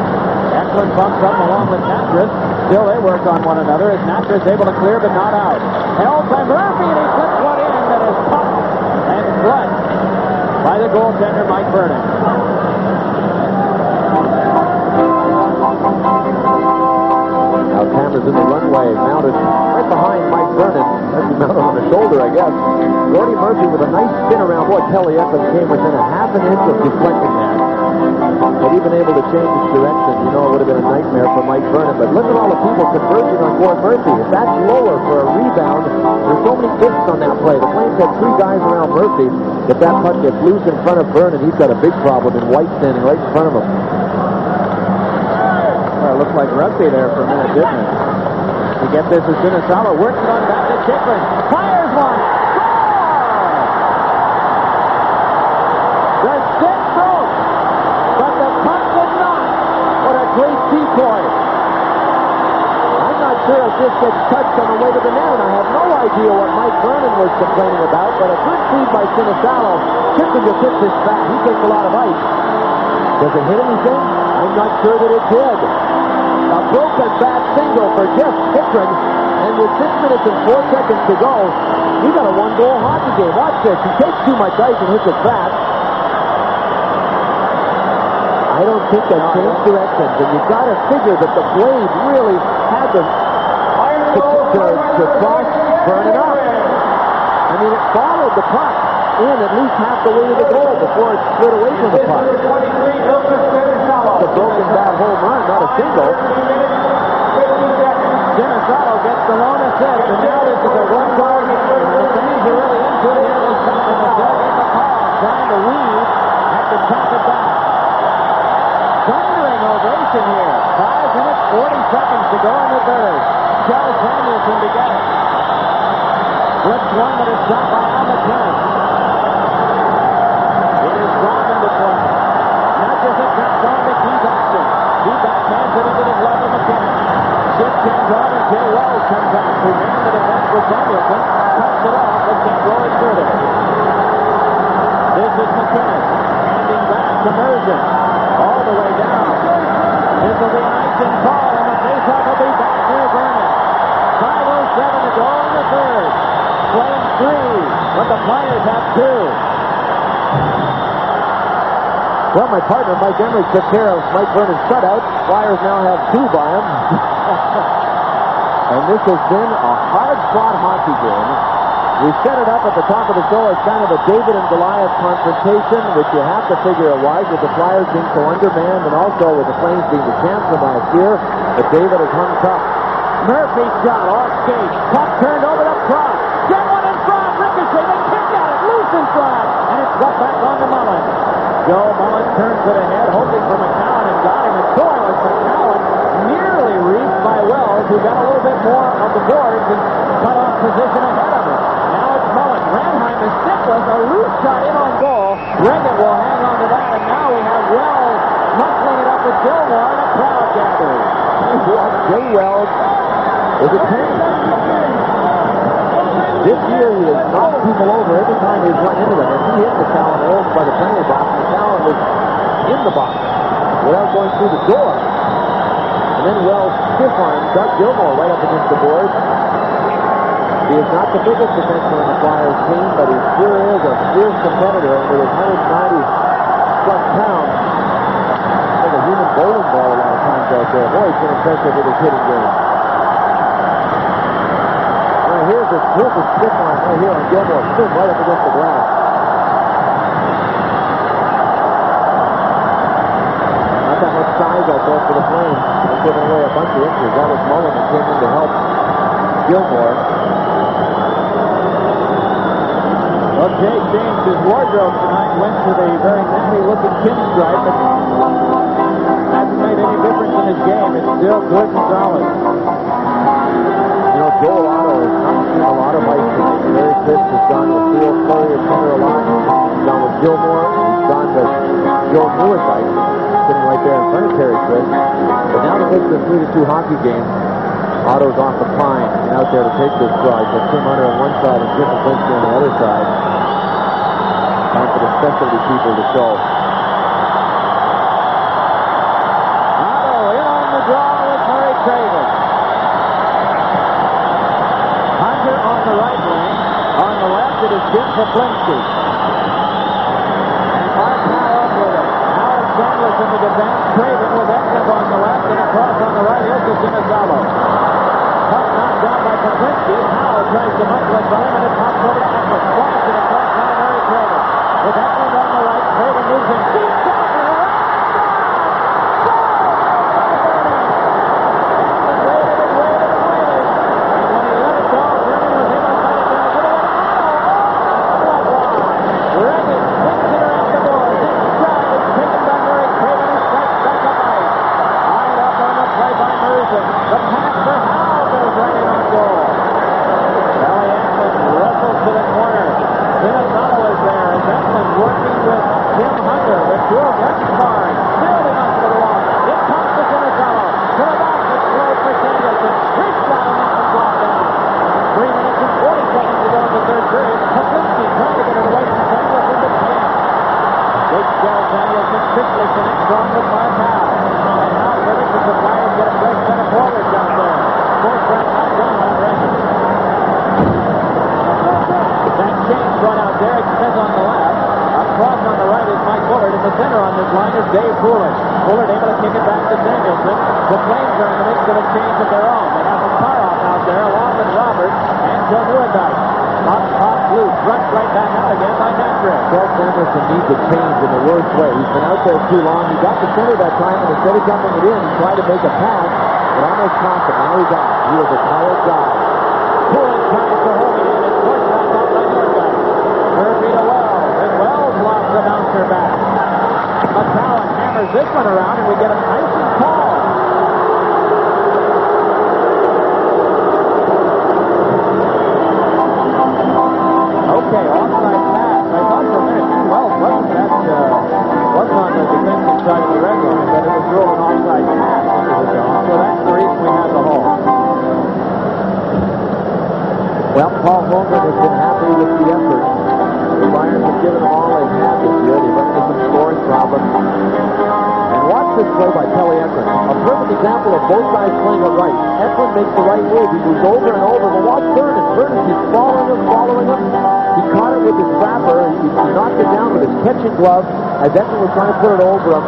Eklund bumps up along with Natras. Still they work on one another as Natras able to clear but not out. Held by Murphy and he flips one in that is caught and flushed by the goaltender Mike Vernon. Now cameras in the runway, mounted right behind Mike Vernon. That's mounted on the shoulder, I guess. Gordy Murphy with a nice spin around. Boy, Kelly Eklund came within a half an inch of deflecting that. Had he been able to change its direction, you know, it would have been a nightmare for Mike Vernon. But look at all the people converging on Gord Murphy. If that's lower for a rebound, there's so many ifs on that play. The Flames had 3 guys around Murphy. If that puck gets loose in front of Vernon, he's got a big problem, and White standing right in front of him. Well, it looked like rugby there for a minute, didn't it? To get this as Sinisalo works it on back to Chikrin. Fires one. Score! The stick broke, but the puck did not. What a great decoy. I'm not sure if this gets touched on the way to the net, and I have no idea what Mike Vernon was complaining about, but a good feed by Sinisalo. Chikrin just hits his back. He takes a lot of ice. Does it hit anything? I'm not sure that it did. A broken back single for Jeff Chikrin, and with 6 minutes and 4 seconds to go, we got a 1-goal hockey game. Watch this. He takes too much ice and hits it back. I don't think that changed directions, and you've got to figure that the blade really had to cross Vernon up. I mean, it followed the puck in at least half the way to the goal before it slid away from the puck. A broken bad home run, not a single. Sinisalo gets the lone assist, and now this is a 1-goal game. The Flames are really into it here. They stop in the dug in the call, trying to weave, have to tap it back. Thundering ovation here. 5 minutes, 40 seconds to go in the third. Charles Danielson to get it. Flips one, but it's shot by Al McKinnon. It is dropped into play. Not just a jump on to Keith Austin. He backhands it into the glove of McKinnon. Shift comes on until Wells comes back. Who ran the defense with Danielson. Cuts it off and can't roll it further. This is McKinnon. Handing back to Merzen. All the way down. This will be an icing call, and the faceoff will be back near Vernon. 5:07 to go in the third. Flames 3, but the Flyers have 2. Well, my partner, Mike Emmerich, took care of Mike Vernon's shutout. Flyers now have 2 by him. And this has been a hard-fought hockey game. We set it up at the top of the show as kind of a David and Goliath confrontation, which you have to figure it was, with the Flyers being so undermanned and also with the Flames being the champs from last year. But David has hung tough. Murphy shot off skate. Puck turned over to Cross. Get one in front. Ricochet. They kick at it. Loose in front. And it's got back on to Mullen. Joe Mullen turns it ahead, hoping for McCowan and got him. And boy, was McCowan nearly reached by Wells, who got a little bit more of the boards and cut off position ahead of him. Now it's Mullen. Ranheim is stickless. A loose shot in on goal. Reagan will hang on to that. And now we have Wells muscling it up with Gilmore, and a crowd gathers. Jay Wells is a 10. This year he has knocked people over every time he's run into them. And he hit McCallum over by the penalty box. McCallum was in the box without going through the door. And then Wells stiff-armed Doug Gilmore right up against the board. He is not the biggest defenseman on the Flyers team, but he sure is a fierce competitor. And with his 190-plus pounds, like a human bowling ball a lot of times out there. Boy, he's been impressive with his hitting game. Here's the stiff line right here on Gilmore. Stiff right up against the glass. Not that much size out there for the Flames. They're giving away a bunch of inches. That was Mullen that came in to help Gilmore. Well, Jay changed his wardrobe tonight, went to the very natty-looking pinstripe, but hasn't made any difference in his game. It's still good and solid. You know, Joel Otto has not seen a lot of ice tonight. Larry Fitz has gone with Theo Fleury at center a lot. He's gone with Gilmore. He's gone with Joe Newendike, sitting right there in front of Terry Fritz. But now to take the 3-2 hockey game, Otto's off the pine and out there to take this draw. He's got Tim Hunter on one side and Jim McClinsky on the other side. Time for the specialty people to show. Otto in on the draw with Murray Craven. Hunter on the right wing. On the left, it is Jim Poplinski. And Mark Howell with it. Howard Sanders in the defense. Craven with Eckler on the left, and across on the right is the Sinisalo. Puck knocked down by Poplinski. Howell tries to muscle it by him, and it pops over to Eckler. Flies it across by Murray Craven. With Eckler on the right, Craven moves in. Deep down to the right. Bullard able to kick it back to Danielson. The Flames are in the midst of a change of their own. They have Makarov out there along with Roberts and Joe Newendike. Pop loose, runs right back out again by Nandrick. Bill Sanderson needs a change in the worst way. He's been out there too long. He got the center that time, and instead of jumping it in, he tried to make a pass. It almost cost him. Now he's out. He was a tired guy. Pulling tries to hold it in. It's pushed back out by Newendike. Murphy to Wells, and Wells lobs the bouncer back. McCallum hammers this one around, and we get an icing call. Okay, offside pass. I thought for a minute, well, wasn't on the defensive side of the red line, but it was ruled an offside pass into the zone, so that's the reason we had the hole. Well, Paul Holmgren has been happy with the effort. The Flyers have given them all they have this year. They've run into some scoring problems. And watch this play by Kelly Eklund. A perfect example of both guys playing it right. Eklund makes the right move. He moves over and over. But watch Burns. Burns is following him. He caught it with his strapper. He knocked it down with his catching glove as Eklund was trying to put it over him.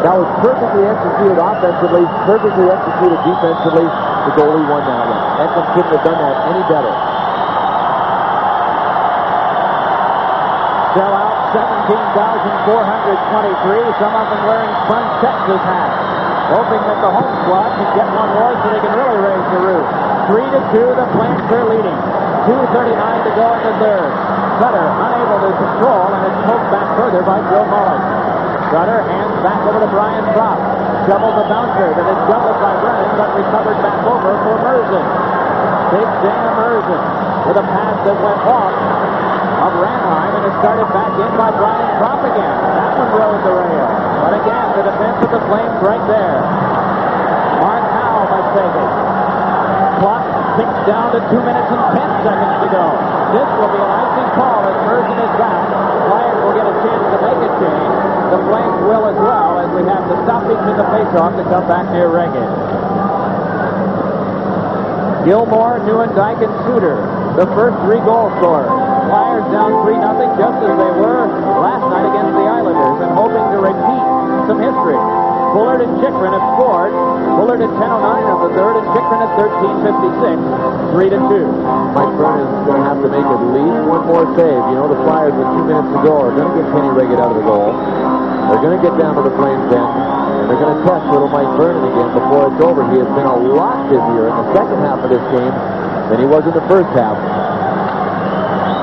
That was perfectly executed offensively, perfectly executed defensively. The goalie won that one. Eklund couldn't have done that any better. Sell out 17,423, some of them wearing Fun Texas hats, hoping that the home squad can get one more so they can really raise the roof. 3-2, the Flames are leading. 2:39 to go in the third. Sutter unable to control, and it's poked back further by Joe Mullen. Sutter hands back over to Brian Propp. Shovels a bouncer that is juggled by Brennan, but recovered back over for Merzen. Big Dana Merzen with a pass that went off of Ranheim, and it started back in by Brian Propp again. That one rode the rail. But again, the defense of the Flames right there. Mark Howell must take it. Clock ticks down to 2 minutes and 10 seconds to go. This will be an icing call as Merson is back. Flyers will get a chance to make a change. The Flames will as well, as we have the stoppage in the faceoff to come back near Reagan. Gilmore, Newendike, and Suter, the first 3 goal scorers. Flyers down 3-0, just as they were last night against the Islanders, and hoping to repeat some history. Bullard and Chikrin have scored. Bullard at 10:09 of the third, and Chikrin at 13:56, 3-2. Mike Vernon is going to have to make at least one more save. You know, the Flyers with 2 minutes to go are going to get Kenny Reagan out of the goal. They're going to get down to the Flames end, and they're going to test little Mike Vernon again before it's over. He has been a lot busier in the second half of this game than he was in the first half.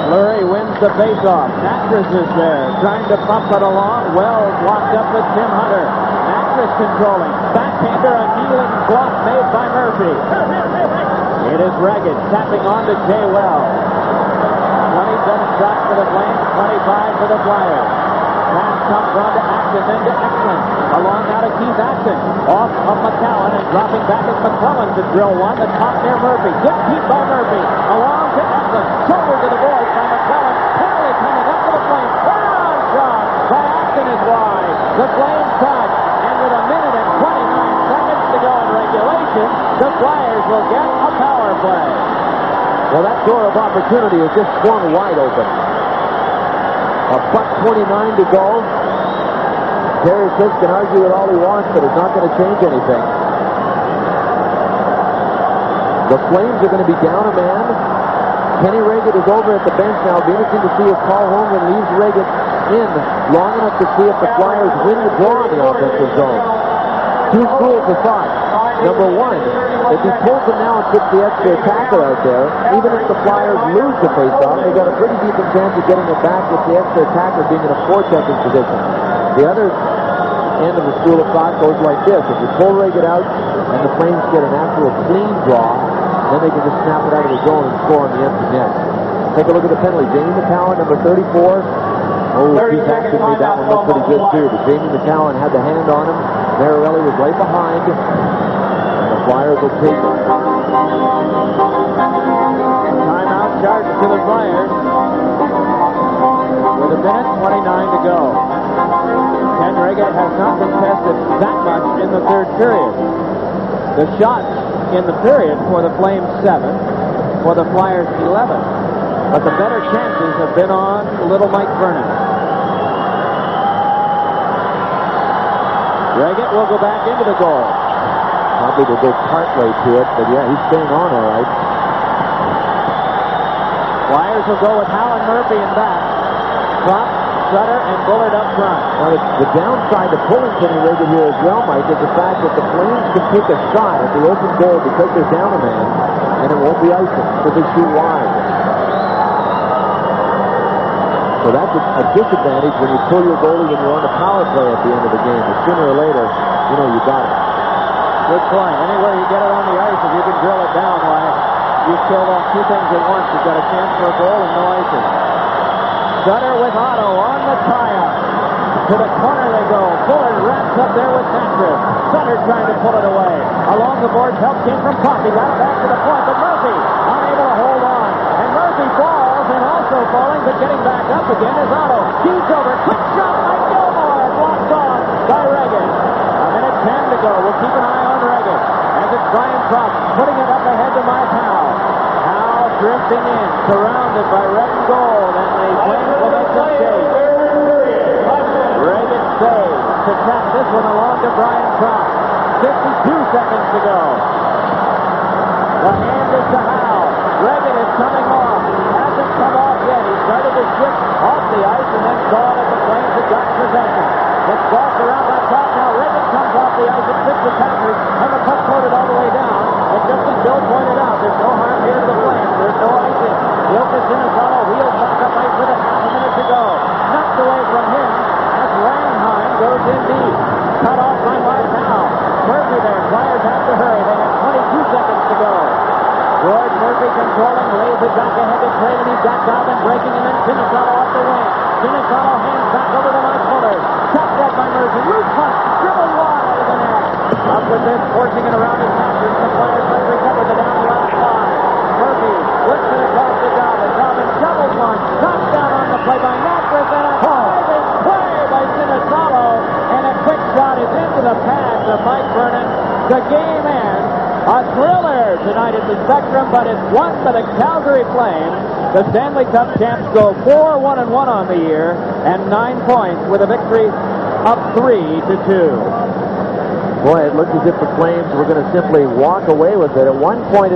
Fleury wins the faceoff. Natras is there, trying to pump it along. Wells locked up with Tim Hunter. Natras controlling. Backhander, a kneeling block made by Murphy. It is Reagan tapping on to Jay Wells. 27 shots for the Flames, 25 for the Flyers. Pass comes on to Acton, then to Eklund. Along now to Keith Acton. Off of McCallum, and dropping back is McClellan to drill one. The top near Murphy. Good keep by Murphy. Along to Eklund. Shoulder to the boards by McClellan. Penalty coming up to the Flames. Round shot by Acton is wide. The Flames touch. And with a minute and 29 seconds to go in regulation, the Flyers will get a power play. Well, that door of opportunity is just swung wide open. $1:29 to go. Terry Fisk can argue with all he wants, but it's not going to change anything. The Flames are going to be down a man. Kenny Reagan is over at the bench now. It'll be interesting to see if Paul Holmgren leaves Reagan in long enough to see if the Flyers win the draw in the offensive zone. 2 schools of thought. Number one, if he pulls him now and puts the extra attacker out there, even if the Flyers lose the faceoff, they've got a pretty decent chance of getting it back with the extra attacker being in a forechecking position. The other end of the school of thought goes like this. If you pull Reagan out and the Flames get an actual clean draw, then they can just snap it out of the zone and score on the empty net. Take a look at the penalty. Jamie McCallum, number 34. Oh, Keith Acton made that one look pretty good too. But Jamie McCallum had the hand on him. Marinelli was right behind. The Flyers will take it. Timeout charged to the Flyers. With a minute 29 to go. Ken Reagan has not been tested that much in the third period. The shots in the period for the Flames 7, for the Flyers 11. But the better chances have been on little Mike Vernon. Reagan will go back into the goal. Probably to go partway to it, but yeah, he's staying on all right. Flyers will go with Howland, Murphy in back. Trump, Sutter, and Bullard up front. Now, the downside to pulling Kenny Reagan here as well, Mike, is the fact that the Flames can take a shot at the open goal because they're down a man, and it won't be icing because they shoot wide. So that's a disadvantage when you pull your goalie when you're on the power play at the end of the game. But sooner or later, you know you got it. Good point. Anywhere you get it on the ice, if you can drill it down, why, you've killed off 2 things at once. You've got a chance for a goal and no icing. Sutter with Otto on the tie-up. To the corner they go. Bullard wraps up there with Natras. Sutter trying to pull it away. Along the boards, help came from Coffey. Got it back to the point, but Murphy unable to hold on. And Murphy falls, and also falling, but getting back up again is Otto. Keys over. Quick shot by Gilmore. Blocked off by Reagan. A minute 10 to go. We'll keep an eye on Reagan. As it's Brian Propp putting it up ahead to Mike Howe. Howe drifting in, surrounded by red and gold, and the Flames will make some chase. Reagan saves to tap this one along to Brian Propp. 52 seconds to go. The hand is to Howe. Reagan is coming off. Hasn't come off yet. He started to shift off the ice and then saw that the Flames had gotten possession. It's crossed around by Propp. Now Reagan comes off the ice and fits the tackers, and the puck floated all the way down. And just as Bill pointed out, there's no harm here to the Flames. There's no icing. Ilka Sinisalo wheels back up ice with a half a minute to go. Knocked away from him as Rangheim goes in deep. Cut off by Mike Howe. Murphy there. Flyers have to hurry. They have 22 seconds to go. George Murphy controlling, lays it back ahead to Craven. He's got Dobbin breaking, and then Sinisalo off the wing. Sinisalo hands back over to Mike Bullard. Shot dead by Murphy. Loose puck, dribbled wide of the net. Up with this, forcing it around his mattress. The Flyers must recover the down the last line. Murphy whips it across to Dobbin. Dobbin the pass of Mike Vernon. The game ends. A thriller tonight at the Spectrum, but it's won by the Calgary Flames. The Stanley Cup champs go 4-1-1 on the year and 9 points with a victory up 3-2. Boy, it looked as if the Flames were going to simply walk away with it. At one point,